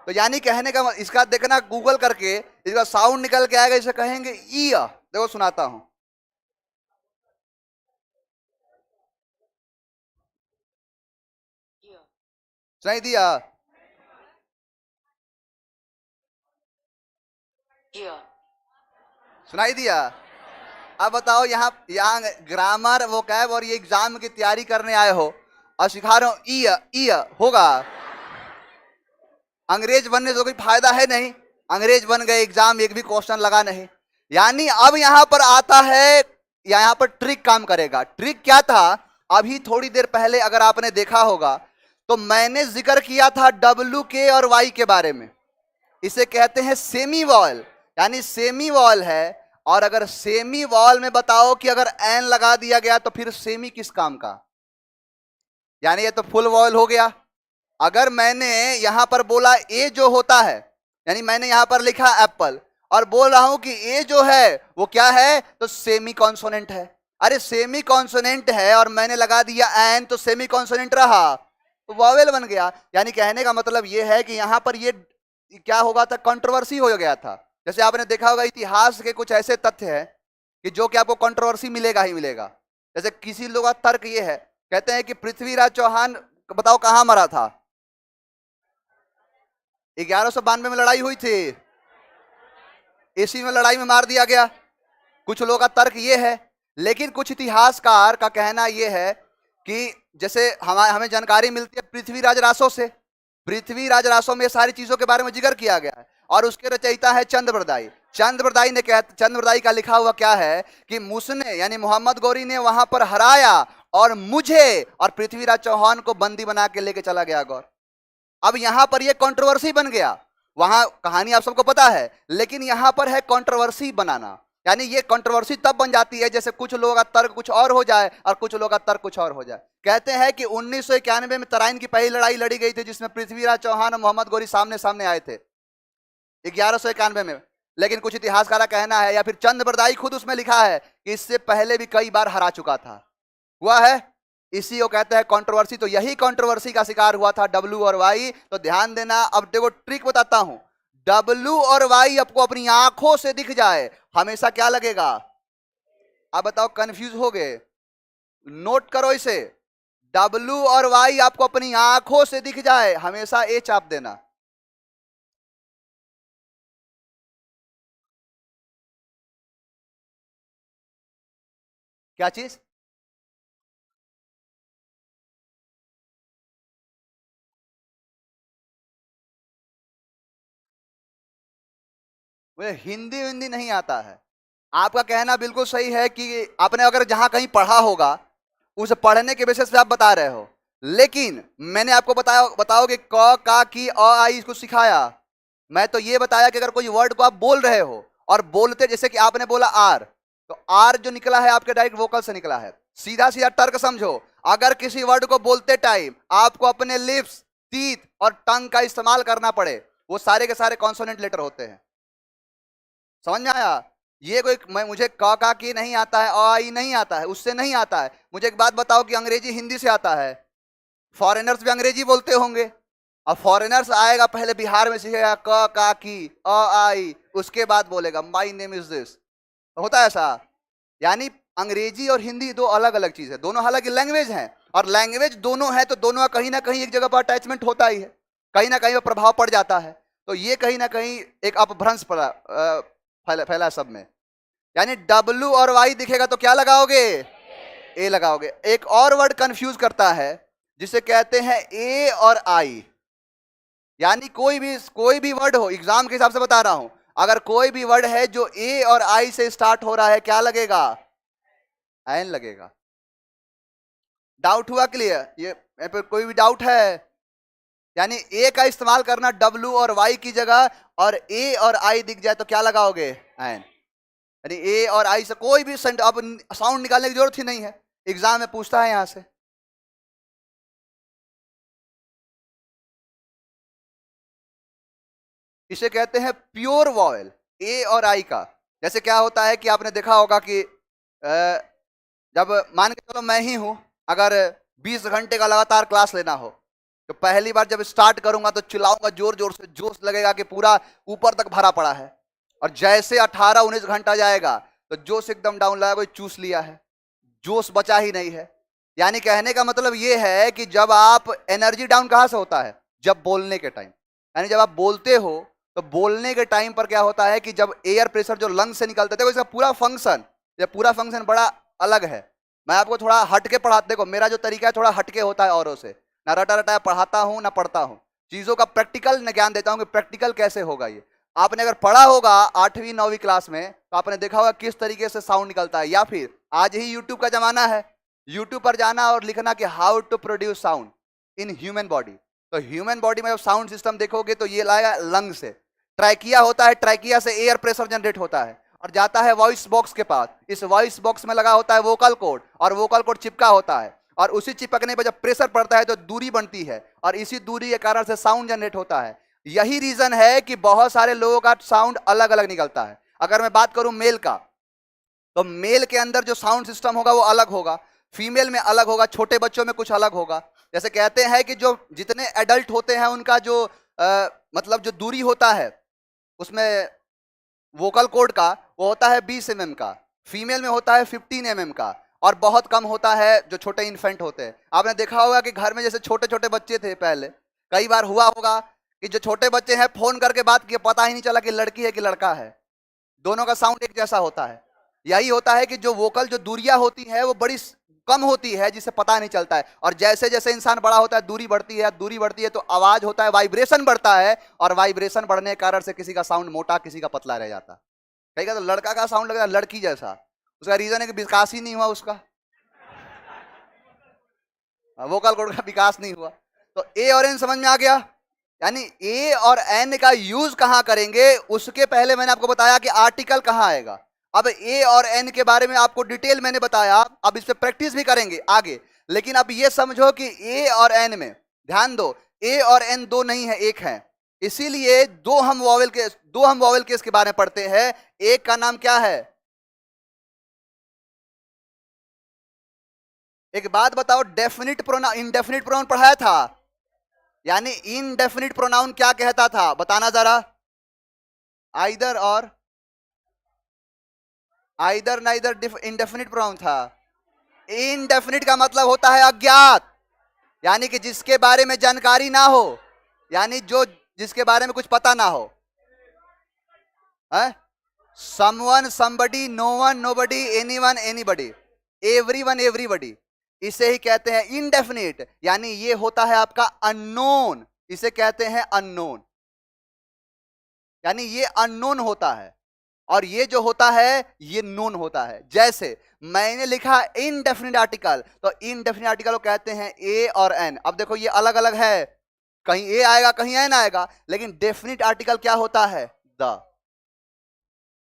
Speaker 1: तो यानी कहने का इसका देखना गूगल करके, इसका साउंड निकल के आएगा, इसे कहेंगे ईया। देखो सुनाता हूं, सुनाई दिया, सुनाई दिया। अब बताओ यहाँ यहाँ ग्रामर वोकैब और ये एग्जाम की तैयारी करने आए हो और सिखा रहा हूं ई होगा, अंग्रेज बनने से तो कोई फायदा है नहीं, अंग्रेज बन गए एग्जाम एक भी क्वेश्चन लगा नहीं। यानी अब यहां पर आता है, यहां पर ट्रिक काम करेगा। ट्रिक क्या था, अभी थोड़ी देर पहले अगर आपने देखा होगा तो मैंने जिक्र किया था WK और Y के बारे में। इसे कहते हैं सेमी वॉल, यानी सेमी वॉल है, और अगर सेमी वॉल में बताओ कि अगर एन लगा दिया गया तो फिर सेमी किस काम का, यानी ये तो फुल वॉल हो गया। अगर मैंने यहां पर बोला ए जो होता है, यानी मैंने यहां पर लिखा एप्पल और बोल रहा हूं कि ए जो है वो क्या है, तो सेमी कॉन्सोनेंट है। अरे सेमी कॉन्सोनेंट है और मैंने लगा दिया एन, तो सेमी कॉन्सोनेंट रहा तो वॉवेल बन गया। यानी कहने का मतलब ये है कि यहां पर ये क्या होगा था, कंट्रोवर्सी हो गया था। जैसे आपने देखा होगा इतिहास के कुछ ऐसे तथ्य हैं कि जो कि आपको कंट्रोवर्सी मिलेगा ही मिलेगा। जैसे किसी लोग का तर्क ये है, कहते हैं कि पृथ्वीराज चौहान बताओ कहां मरा था, 1192 में लड़ाई हुई थी, इसी में लड़ाई में मार दिया गया। कुछ लोगों का तर्क ये है, लेकिन कुछ इतिहासकार का कहना यह है कि जैसे हमें जानकारी मिलती है पृथ्वीराज रासो से, पृथ्वीराज रासो में सारी चीजों के बारे में जिक्र किया गया है, और उसके रचयिता है चंद्रबरदाई। चंद्रबरदाई ने चंद्रबरदाई का लिखा हुआ क्या है कि मुझने यानी मोहम्मद गौरी ने वहां पर हराया और मुझे और पृथ्वीराज चौहान को बंदी बना के लेके चला गया गौर। अब यहां पर यह कंट्रोवर्सी बन गया, वहां कहानी आप सबको पता है, लेकिन यहां पर है कंट्रोवर्सी बनाना। यानी ये कंट्रोवर्सी तब बन जाती है जैसे कुछ लोगों का तर्क कुछ और हो जाए और कुछ लोगों का तर्क कुछ और हो जाए। कहते हैं कि 1991 में तराइन की पहली लड़ाई लड़ी गई थी जिसमें पृथ्वीराज चौहान और मोहम्मद गौरी सामने सामने आए थे 1191 में। लेकिन कुछ इतिहासकार का कहना है या फिर चंद बरदाई खुद उसमें लिखा है कि इससे पहले भी कई बार हरा चुका था। हुआ है, इसी को कहते हैं कंट्रोवर्सी। तो यही कंट्रोवर्सी का शिकार हुआ था डब्ल्यू और वाई। तो ध्यान देना। अब देखो ट्रिक बताता हूं, डब्ल्यू और वाई आपको अपनी आंखों से दिख जाए हमेशा क्या लगेगा? आप बताओ, कंफ्यूज हो गए? नोट करो इसे, डब्ल्यू और वाई आपको अपनी आंखों से दिख जाए हमेशा ए चाप देना। क्या चीज? मुझे हिंदी हिंदी नहीं आता है। आपका कहना बिल्कुल सही है कि आपने अगर जहां कहीं पढ़ा होगा उस पढ़ने के बेसिस पे आप बता रहे हो, लेकिन मैंने आपको बताया, बताओगे क का की अ आई इसको सिखाया। मैं तो ये बताया कि अगर कोई वर्ड को आप बोल रहे हो और बोलते, जैसे कि आपने बोला आर, तो आर जो निकला है आपके डायरेक्ट वोकल से निकला है। सीधा सीधा तर्क समझो, अगर किसी वर्ड को बोलते टाइम आपको अपने लिप्स, टीथ और टंग का इस्तेमाल करना पड़े, वो सारे के सारे कॉन्सोनेंट लेटर होते हैं। समझ में आया? ये कोई मुझे क का की नहीं आता है, अ आई नहीं आता है, उससे नहीं आता है। मुझे एक बात बताओ कि अंग्रेजी हिंदी से आता है, फॉरेनर्स भी अंग्रेजी बोलते होंगे। अब फॉरेनर्स आएगा पहले बिहार में सीखेगा क का की अ आई, उसके बाद बोलेगा माई नेम इज दिस। होता है ऐसा? यानी अंग्रेजी और हिंदी दो अलग अलग चीज है। दोनों हालांकि लैंग्वेज हैं, और लैंग्वेज दोनों है तो दोनों का कहीं ना कहीं एक जगह पर अटैचमेंट होता ही है, कहीं ना कहीं प्रभाव पड़ जाता है। तो ये कहीं ना कहीं एक अपभ्रंश फैला सब में। यानी डब्ल्यू और वाई दिखेगा तो क्या लगाओगे? ए लगाओगे। एक और वर्ड कंफ्यूज करता है जिसे कहते हैं ए और आई। यानी कोई भी वर्ड हो, एग्जाम के हिसाब से बता रहा हूं, अगर कोई भी वर्ड है जो ए और आई से स्टार्ट हो रहा है क्या लगेगा? एन लगेगा। डाउट हुआ क्लियर? ये पे कोई भी डाउट है? यानी ए का इस्तेमाल करना डब्ल्यू और वाई की जगह, और ए और आई दिख जाए तो क्या लगाओगे? एन। यानी ए और आई से कोई भी अब साउंड निकालने की जरूरत ही नहीं है, एग्जाम में पूछता है यहां से। इसे कहते हैं प्योर वॉवेल, ए और आई का। जैसे क्या होता है कि आपने देखा होगा कि जब मान के चलो मैं ही हूं, अगर 20 घंटे का लगातार क्लास लेना हो, तो पहली बार जब स्टार्ट करूंगा तो चिल्लाऊंगा जोर जोर से, जोश लगेगा कि पूरा ऊपर तक भरा पड़ा है। और जैसे 18-19 घंटा जाएगा तो जोश एकदम डाउन लगा, कोई चूस लिया है, जोश बचा ही नहीं है। यानी कहने का मतलब ये है कि जब आप एनर्जी डाउन कहां से होता है? जब बोलने के टाइम। यानी जब आप बोलते हो तो बोलने के टाइम पर क्या होता है कि जब एयर प्रेशर जो लंग से निकलता है, देखो इसका पूरा फंक्शन, ये पूरा फंक्शन बड़ा अलग है। मैं आपको थोड़ा हट के पढ़ाते, देखो मेरा जो तरीका है थोड़ा हटके होता है औरों से, ना रटा रटा पढ़ाता हूं ना पढ़ता हूं, चीजों का प्रैक्टिकल ज्ञान देता हूं कि प्रैक्टिकल कैसे होगा। ये आपने अगर पढ़ा होगा 8वीं 9वीं क्लास में तो आपने देखा होगा किस तरीके से साउंड निकलता है, या फिर आज ही यूट्यूब का जमाना है, यूट्यूब पर जाना और लिखना कि how to produce sound in human body. तो ह्यूमन बॉडी में जब साउंड सिस्टम देखोगे तो ये लाएगा लंग से, ट्रैकिया होता है, ट्रैकिया से एयर प्रेशर जनरेट होता है और जाता है वॉइस बॉक्स के पास। इस वॉइस बॉक्स में लगा होता है वोकल कोड, और वोकल कोड चिपका होता है, और उसी चिपकने पर जब प्रेशर पड़ता है तो दूरी बनती है, और इसी दूरी के कारण से साउंड जनरेट होता है। यही रीजन है कि बहुत सारे लोगों का साउंड अलग अलग निकलता है। अगर मैं बात करूं मेल का, तो मेल के अंदर जो साउंड सिस्टम होगा वो अलग होगा, फीमेल में अलग होगा, छोटे बच्चों में कुछ अलग होगा। जैसे कहते हैं कि जो जितने एडल्ट होते हैं उनका जो मतलब जो दूरी होता है उसमें वोकल कोड का, वो होता है 20 mm का, फीमेल में होता है 15 mm का, और बहुत कम होता है जो छोटे इन्फेंट होते हैं। आपने देखा होगा कि घर में जैसे छोटे छोटे बच्चे थे पहले, कई बार हुआ होगा कि जो छोटे बच्चे हैं फोन करके बात किए, पता ही नहीं चला कि लड़की है कि लड़का है, दोनों का साउंड एक जैसा होता है। यही होता है कि जो वोकल जो दूरियां होती है वो बड़ी कम होती है जिससे पता नहीं चलता है, और जैसे जैसे इंसान बड़ा होता है दूरी बढ़ती है, दूरी बढ़ती है तो आवाज होता है, वाइब्रेशन बढ़ता है, और वाइब्रेशन बढ़ने के कारण से किसी का साउंड मोटा किसी का पतला रह जाता है। कहीं का तो लड़का का साउंड लगता है लड़की जैसा, उसका रीजन है कि विकास ही नहीं हुआ उसका, वोकल कोड का विकास नहीं हुआ। तो ए और एन समझ में आ गया। यानी ए और एन का यूज कहां करेंगे उसके पहले मैंने आपको बताया कि आर्टिकल कहां आएगा। अब ए और एन के बारे में आपको डिटेल मैंने बताया, अब इस पे प्रैक्टिस भी करेंगे आगे। लेकिन अब ये समझो कि ए और एन में, ध्यान दो, ए और एन दो नहीं है, एक है। इसीलिए दो हम वॉवेल केस के बारे में पढ़ते हैं। एक का नाम क्या है? एक बात बताओ, डेफिनिट प्रोनाउन, इनडेफिनिट प्रोनाउन पढ़ाया था, यानी इनडेफिनिट प्रोनाउन क्या कहता था, बताना जरा। आइदर और, आइदर नाइदर इनडेफिनिट प्रोनाउन था। इनडेफिनिट का मतलब होता है अज्ञात, यानी कि जिसके बारे में जानकारी ना हो, यानी जो जिसके बारे में कुछ पता ना हो। Someone, somebody, no one, nobody, anyone, anybody, everyone, everybody, इसे ही कहते हैं इनडेफिनिट, यानी ये होता है आपका अननोन, इसे कहते हैं अननोन, यानी ये अननोन होता है, और ये जो होता है ये नोन होता है। जैसे मैंने लिखा इनडेफिनिट आर्टिकल, तो इनडेफिनिट आर्टिकल को कहते हैं ए और एन। अब देखो ये अलग अलग है, कहीं ए आएगा कहीं एन आएगा, लेकिन डेफिनिट आर्टिकल क्या होता है? द,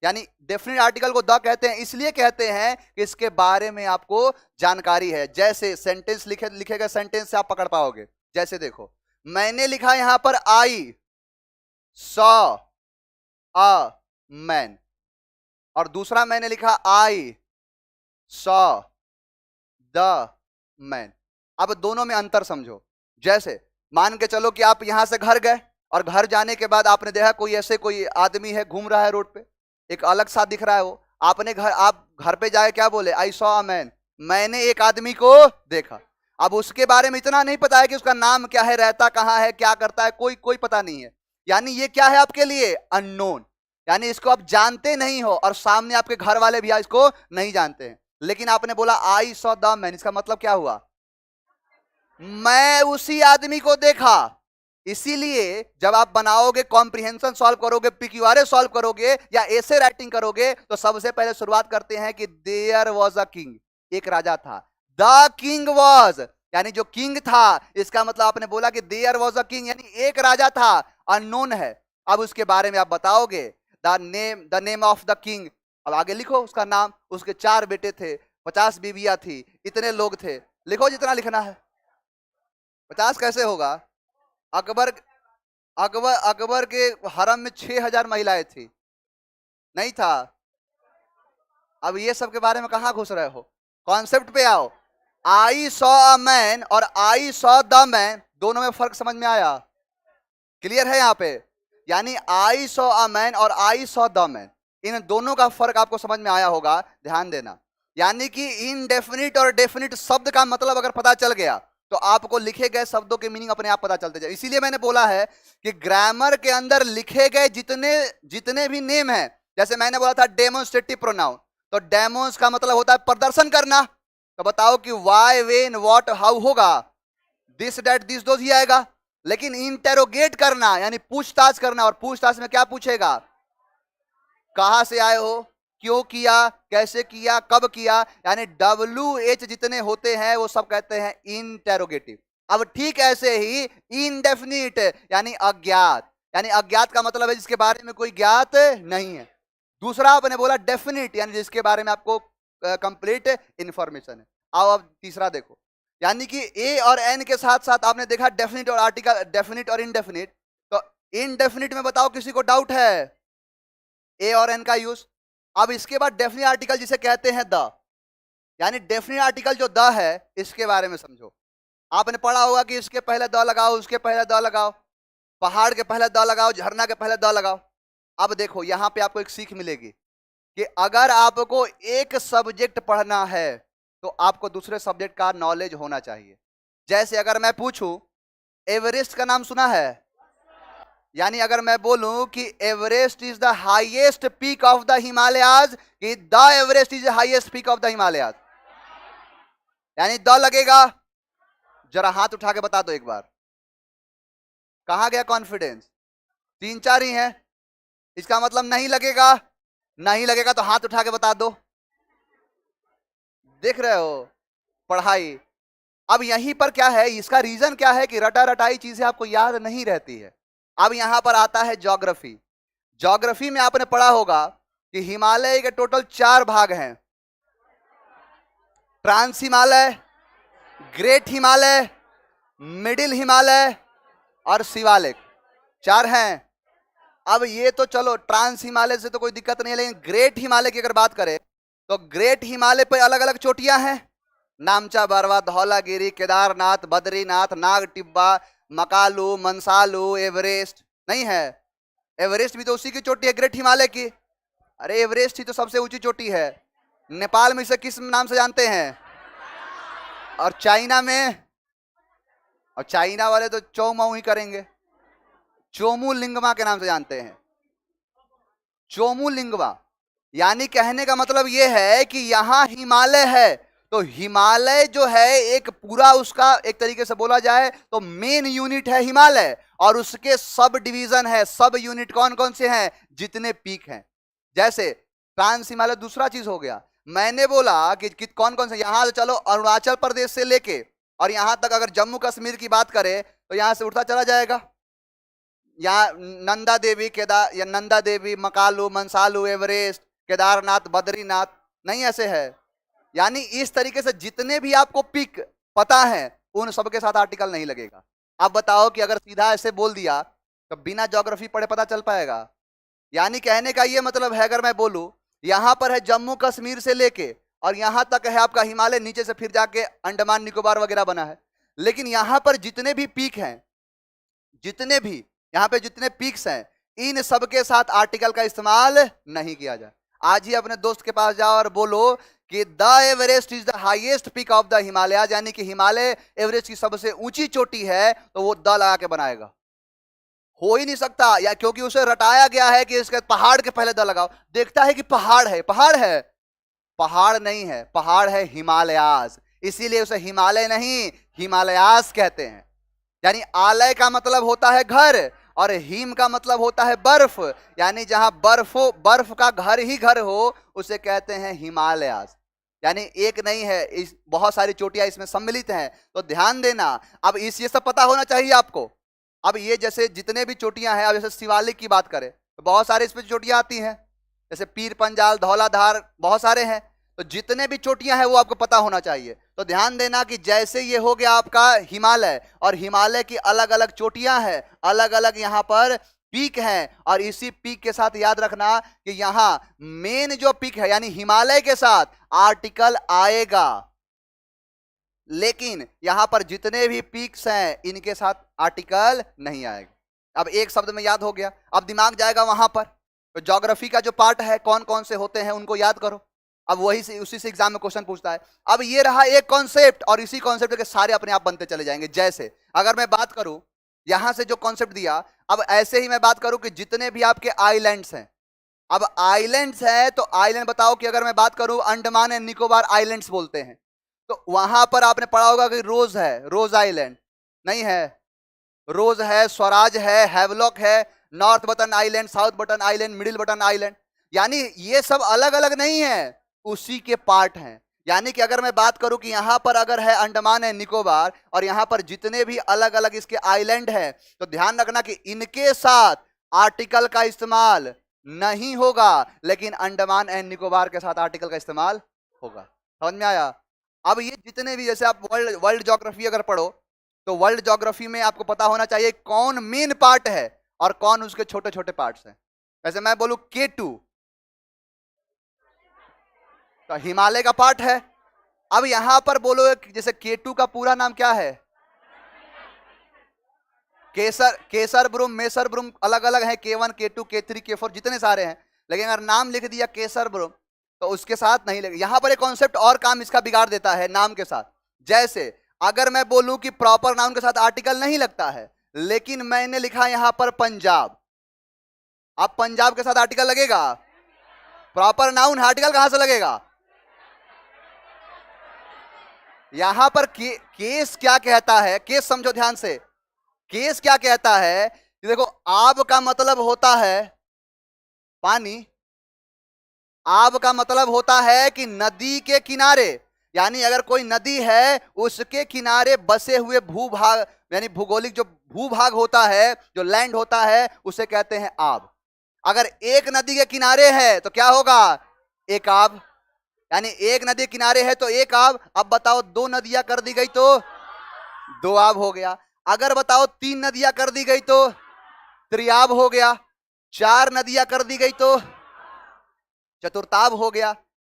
Speaker 1: यानी डेफिनिट आर्टिकल को द कहते हैं, इसलिए कहते हैं कि इसके बारे में आपको जानकारी है। जैसे सेंटेंस लिखे गए सेंटेंस से आप पकड़ पाओगे। जैसे देखो, मैंने लिखा यहां पर आई सॉ अ मैन, और दूसरा मैंने लिखा आई सॉ द मैन। अब दोनों में अंतर समझो। जैसे मान के चलो कि आप यहां से घर गए, और घर जाने के बाद आपने देखा कोई ऐसे कोई आदमी है घूम रहा है रोड पे, एक अलग सा दिख रहा है वो, आप घर पे जाए क्या बोले? आई सॉ अ मैन, मैंने एक आदमी को देखा। अब उसके बारे में इतना नहीं पता है कि उसका नाम क्या है, रहता कहां है, क्या करता है, कोई पता नहीं है, यानी ये क्या है आपके लिए? अननोन, यानी इसको आप जानते नहीं हो, और सामने आपके घर वाले भी इसको नहीं जानते हैं। लेकिन आपने बोला आई सॉ द मैन, इसका मतलब क्या हुआ? मैं उसी आदमी को देखा। इसीलिए जब आप बनाओगे, कॉम्प्रिहेंशन सॉल्व करोगे, पीक्यूआरए सॉल्व करोगे, या ऐसे राइटिंग करोगे, तो सबसे पहले शुरुआत करते हैं कि देयर वॉज अ किंग, एक राजा था। द किंग वॉज, यानी जो किंग था, इसका मतलब आपने बोला कि देयर वॉज अ किंग, यानी एक राजा था, अननोन है। अब उसके बारे में आप बताओगे, the name of the king. अब आगे लिखो उसका नाम, उसके 4 बेटे थे, 50 बीवियां थी, इतने लोग थे, लिखो जितना लिखना है। 50 कैसे होगा? अकबर अकबर अकबर के हरम में 6000 महिलाएं थी, नहीं था? अब ये सब के बारे में कहां घुस रहे हो? कॉन्सेप्ट पे आओ। आई सॉ अ मैन और आई सॉ द मैन, दोनों में फर्क समझ में आया? क्लियर है यहां पे? यानी आई सॉ अ मैन और आई सॉ द मैन, इन दोनों का फर्क आपको समझ में आया होगा, ध्यान देना। यानी कि इनडेफिनिट और डेफिनिट शब्द का मतलब अगर पता चल गया, तो आपको लिखे गए शब्दों के मीनिंग अपने आप पता चलते जाए। इसीलिए मैंने बोला है कि ग्रामर के अंदर लिखे गए जितने भी नेम हैं, जैसे मैंने बोला था डेमोन्स्ट्रेटिव प्रोनाउन, तो डेमोन्स का मतलब होता है प्रदर्शन करना। तो बताओ कि वाई, वेन, व्हाट, हाउ होगा? दिस, दैट, दिस, दोस ही आएगा। लेकिन इंटेरोगेट करना, यानी पूछताछ करना, और पूछताछ में क्या पूछेगा? कहां से आए हो, क्यों किया, कैसे किया, कब किया, यानी WH जितने होते हैं वो सब कहते हैं इंटेरोगेटिव। अब ठीक ऐसे ही इनडेफिनिट, यानी अज्ञात, यानी अज्ञात का मतलब है जिसके बारे में कोई ज्ञात नहीं है। दूसरा आपने बोला डेफिनिट, यानी जिसके बारे में आपको कंप्लीट इंफॉर्मेशन है। आओ अब तीसरा देखो, यानी कि ए और एन के साथ साथ आपने देखा डेफिनिट और आर्टिकल, डेफिनिट और इनडेफिनिट। तो इनडेफिनिट में बताओ किसी को डाउट है? ए और एन का यूज। अब इसके बाद डेफिनिट आर्टिकल जिसे कहते हैं द, यानी डेफिनिट आर्टिकल जो द है, इसके बारे में समझो। आपने पढ़ा होगा कि इसके पहले द लगाओ, उसके पहले द लगाओ, पहाड़ के पहले द लगाओ, झरना के पहले द लगाओ। अब देखो यहां पे आपको एक सीख मिलेगी कि अगर आपको एक सब्जेक्ट पढ़ना है, तो आपको दूसरे सब्जेक्ट का नॉलेज होना चाहिए। जैसे अगर मैं पूछूं, एवरेस्ट का नाम सुना है? यानी अगर मैं बोलूं कि Everest is the highest peak of the Himalayas, कि the Everest is the highest peak of the Himalayas, यानी द लगेगा? जरा हाथ उठा के बता दो एक बार, कहां गया कॉन्फिडेंस? 3-4 ही है, इसका मतलब नहीं लगेगा। नहीं लगेगा तो हाथ उठा के बता दो। देख रहे हो पढ़ाई? अब यहीं पर क्या है, इसका रीजन क्या है कि रटा रटाई चीजें आपको याद नहीं रहती है। अब यहां पर आता है ज्योग्राफी। ज्योग्राफी में आपने पढ़ा होगा कि हिमालय के टोटल 4 भाग हैं, trans Himalaya, great Himalaya, middle Himalaya और शिवालिक, 4 हैं। अब ये तो चलो ट्रांस हिमालय से तो कोई दिक्कत नहीं है, लेकिन ग्रेट हिमालय की अगर बात करें तो ग्रेट हिमालय पर अलग अलग चोटियां हैं, नामचा, बरवा, धौलागिरी, केदारनाथ, बद्रीनाथ, नाग टिब्बा, मकालू, मंसालू, एवरेस्ट नहीं है? एवरेस्ट भी तो उसी की चोटी है, ग्रेट हिमालय की। अरे एवरेस्ट ही तो सबसे ऊंची चोटी है। नेपाल में इसे किस नाम से जानते हैं? और चाइना में, और चाइना वाले तो चौमाऊ ही करेंगे, चोमू लिंगमा के नाम से जानते हैं, चोमू लिंगमा। यानी कहने का मतलब यह है कि यहां हिमालय है, तो हिमालय जो है एक पूरा, उसका एक तरीके से बोला जाए तो मेन यूनिट है हिमालय, और उसके सब डिवीजन है, सब यूनिट कौन कौन से हैं? जितने पीक हैं। जैसे ट्रांस हिमालय दूसरा चीज हो गया। मैंने बोला कि कौन कौन से, यहां तो चलो अरुणाचल प्रदेश से लेके और यहां तक अगर जम्मू कश्मीर की बात करें तो यहां से उठता चला जाएगा, यहाँ नंदा देवी, केदार या नंदा देवी, मकालू, मंसालू, एवरेस्ट, केदारनाथ, बद्रीनाथ, नहीं ऐसे है। यानी इस तरीके से जितने भी आपको पीक पता है उन सबके साथ आर्टिकल नहीं लगेगा। आप बताओ कि अगर सीधा ऐसे बोल दिया तो बिना ज्योग्राफी पढ़े पता चल पाएगा? यानी कहने का ये मतलब है, अगर मैं बोलूं यहां पर है जम्मू कश्मीर से लेके और यहां तक है आपका हिमालय, नीचे से फिर जाके अंडमान निकोबार वगैरह बना है, लेकिन यहां पर जितने भी पीक हैं, जितने भी यहां पे जितने पीक्स हैं, इन सबके साथ आर्टिकल का इस्तेमाल नहीं किया जाए। आज ही अपने दोस्त के पास जाओ और बोलो कि the Everest is the highest peak of the Himalaya, यानी कि हिमालय एवरेस्ट की सबसे ऊंची चोटी है, तो वो द लगा के बनाएगा। हो ही नहीं सकता, या क्योंकि उसे रटाया गया है कि इसके पहाड़ के पहले द लगाओ। देखता है कि पहाड़ है, पहाड़ है, पहाड़ नहीं है, पहाड़ है हिमालयास, इसीलिए उसे हिमालय नहीं हिमालयास कहते हैं। यानी आलय का मतलब होता है घर और हिम का मतलब होता है बर्फ, यानी जहां बर्फ का घर ही घर हो उसे कहते हैं हिमालयास। यानी एक नहीं है, इस बहुत सारी चोटियां इसमें सम्मिलित हैं, तो ध्यान देना। अब ये सब पता होना चाहिए आपको। अब ये जैसे जितने भी चोटियां हैं, अब जैसे शिवालिक की बात करें तो बहुत सारे इसमें चोटियां आती हैं, जैसे पीर पंजाल, धौलाधार, बहुत सारे हैं, तो जितने भी चोटियां हैं वो आपको पता होना चाहिए। तो ध्यान देना कि जैसे ये हो गया आपका हिमालय, और हिमालय की अलग अलग चोटियां हैं, अलग अलग यहां पर पीक हैं, और इसी पीक के साथ याद रखना कि यहां मेन जो पीक है यानी हिमालय के साथ आर्टिकल आएगा, लेकिन यहां पर जितने भी पीक्स हैं इनके साथ आर्टिकल नहीं आएगा। अब एक शब्द में याद हो गया, अब दिमाग जाएगा वहां पर, तो ज्योग्राफी का जो पार्ट है कौन कौन से होते हैं उनको याद करो। अब वही से उसी से एग्जाम में क्वेश्चन पूछता है। अब ये रहा एक कॉन्सेप्ट, और इसी कॉन्सेप्ट के सारे अपने आप बनते चले जाएंगे। जैसे अगर मैं बात करूं यहां से जो कॉन्सेप्ट दिया, अब ऐसे ही मैं बात करूं कि जितने भी आपके आइलैंड्स हैं, अब आइलैंड्स है तो आइलैंड बताओ कि अगर मैं बात करूं अंडमान एंड निकोबार आइलैंड्स बोलते हैं, तो वहां पर आपने पढ़ा होगा कि रोज है, रोज आइलैंड नहीं है, रोज है, स्वराज है, हैवलॉक है, north button island, south button island, middle button island, यानी ये सब अलग अलग नहीं है, उसी के पार्ट हैं। यानी कि अगर मैं बात करूं कि यहां पर अगर है अंडमान एंड निकोबार और यहां पर जितने भी अलग अलग इसके आइलैंड है, तो ध्यान रखना कि इनके साथ आर्टिकल का इस्तेमाल नहीं होगा, लेकिन अंडमान एंड निकोबार के साथ आर्टिकल का इस्तेमाल होगा। समझ में आया? अब ये जितने भी, जैसे आप वर्ल्ड ज्योग्राफी अगर पढ़ो तो वर्ल्ड ज्योग्राफी में आपको पता होना चाहिए कौन मेन पार्ट है और कौन उसके छोटे छोटे पार्ट्स हैं। जैसे मैं बोलूं K2 तो हिमालय का पार्ट है। अब यहां पर बोलो जैसे K2 का पूरा नाम क्या है? केसर ब्रुम, मेसर ब्रुम, अलग अलग है, K1, K2, K3, K4 जितने सारे हैं, लेकिन अगर नाम लिख दिया केसर ब्रुम तो उसके साथ नहीं लगे। यहां पर एक कॉन्सेप्ट और काम इसका बिगाड़ देता है नाम के साथ। जैसे अगर मैं बोलूं कि प्रॉपर नाउन के साथ आर्टिकल नहीं लगता है, लेकिन मैंने लिखा यहां पर पंजाब, अब पंजाब के साथ आर्टिकल लगेगा? प्रॉपर नाउन आर्टिकल कहां से लगेगा? यहां पर केस क्या कहता है, केस समझो ध्यान से, केस क्या कहता है कि देखो आब का मतलब होता है पानी, आब का मतलब होता है कि नदी के किनारे, यानी अगर कोई नदी है उसके किनारे बसे हुए भूभाग, यानी भूगोलिक जो भूभाग होता है, जो लैंड होता है, उसे कहते हैं आब। अगर एक नदी के किनारे है तो क्या होगा? एक आब। यानी एक नदी किनारे है तो एक आब। अब बताओ दो नदियां कर दी गई तो दो आब हो गया। अगर बताओ तीन नदियां कर दी गई तो त्रिआब हो गया। चार नदियां कर दी गई तो चतुर्थाब हो गया,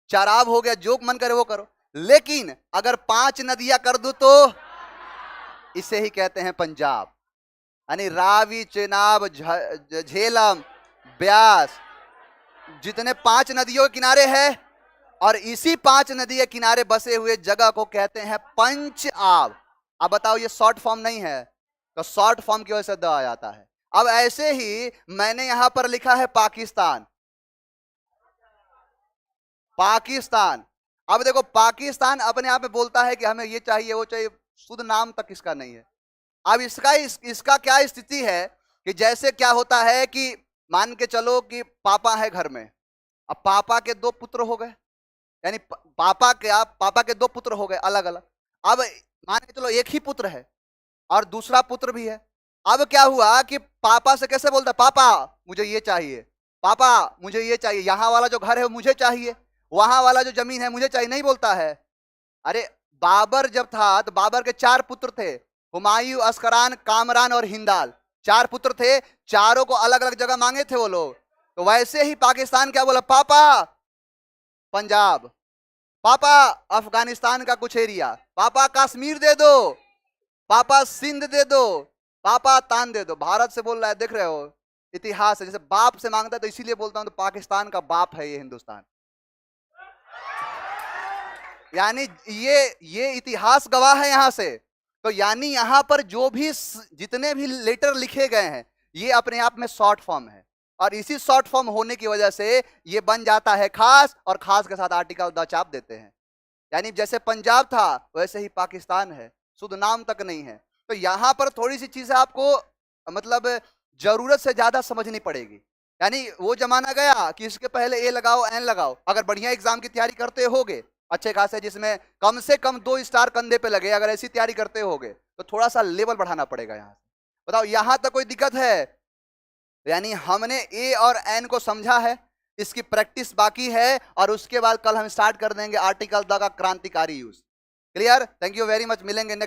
Speaker 1: चाराब हो गया, जो मन करे वो करो। लेकिन अगर पांच नदियां कर दू तो इसे ही कहते हैं पंजाब। यानी रावी, चेनाब, झेलम, ब्यास, जितने पांच नदियों के किनारे है और इसी पांच नदी के किनारे बसे हुए जगह को कहते हैं पंच आब। अब बताओ ये शॉर्ट फॉर्म नहीं है तो शॉर्ट फॉर्म की वजह से द आ जाता है। अब ऐसे ही मैंने यहां पर लिखा है पाकिस्तान। पाकिस्तान। अब देखो पाकिस्तान अपने आप में बोलता है कि हमें ये चाहिए वो चाहिए, शुद्ध नाम तक इसका नहीं है। अब इसका क्या स्थिति है कि जैसे क्या होता है कि मान के चलो कि पापा है घर में, अब पापा के दो पुत्र हो गए, यानी पापा के दो पुत्र हो गए अलग अलग। अब मान के चलो एक ही पुत्र है और दूसरा पुत्र भी है। अब क्या हुआ कि पापा से कैसे बोलता है, पापा मुझे ये चाहिए, पापा मुझे ये चाहिए, यहां वाला जो घर है मुझे चाहिए, वहां वाला जो जमीन है मुझे चाहिए, नहीं बोलता है। अरे बाबर जब था तो बाबर के चार पुत्र थे, हुमायूं, अस्करान, कामरान और हिंदाल। चार पुत्र थे, चारों को अलग अलग जगह मांगे थे वो लोग। तो वैसे ही पाकिस्तान क्या बोला, पापा पंजाब, पापा अफगानिस्तान का कुछ एरिया, पापा कश्मीर दे दो, पापा सिंध दे दो, पापा तान दे दो। भारत से बोल रहा है, देख रहे हो इतिहास है, जैसे बाप से मांगता है तो इसीलिए बोलता हूं तो पाकिस्तान का बाप है ये हिंदुस्तान। यानी ये इतिहास गवाह है यहां से। तो यानी यहां पर जो भी जितने भी लेटर लिखे गए हैं ये अपने आप में शॉर्ट फॉर्म है, और इसी शॉर्ट फॉर्म होने की वजह से ये बन जाता है खास, और खास के साथ आर्टिकल द चाप देते हैं। यानी जैसे पंजाब था वैसे ही पाकिस्तान है, शुद्ध नाम तक नहीं है। तो यहां पर थोड़ी सी चीजें आपको मतलब जरूरत से ज्यादा समझनी पड़ेगी। यानी वो जमाना गया कि इसके पहले ए लगाओ एन लगाओ। अगर बढ़िया एग्जाम की तैयारी करते होगे अच्छे खासे, जिसमें कम से कम 2 स्टार कंधे पे लगे, अगर ऐसी तैयारी करते होगे तो थोड़ा सा लेवल बढ़ाना पड़ेगा यहां से। बताओ यहां तक कोई दिक्कत है? यानी हमने ए और एन को समझा है, इसकी प्रैक्टिस बाकी है, और उसके बाद कल हम स्टार्ट कर देंगे आर्टिकल द का क्रांतिकारी use. Clear? Thank you very much. मिलेंगे नेक्स्ट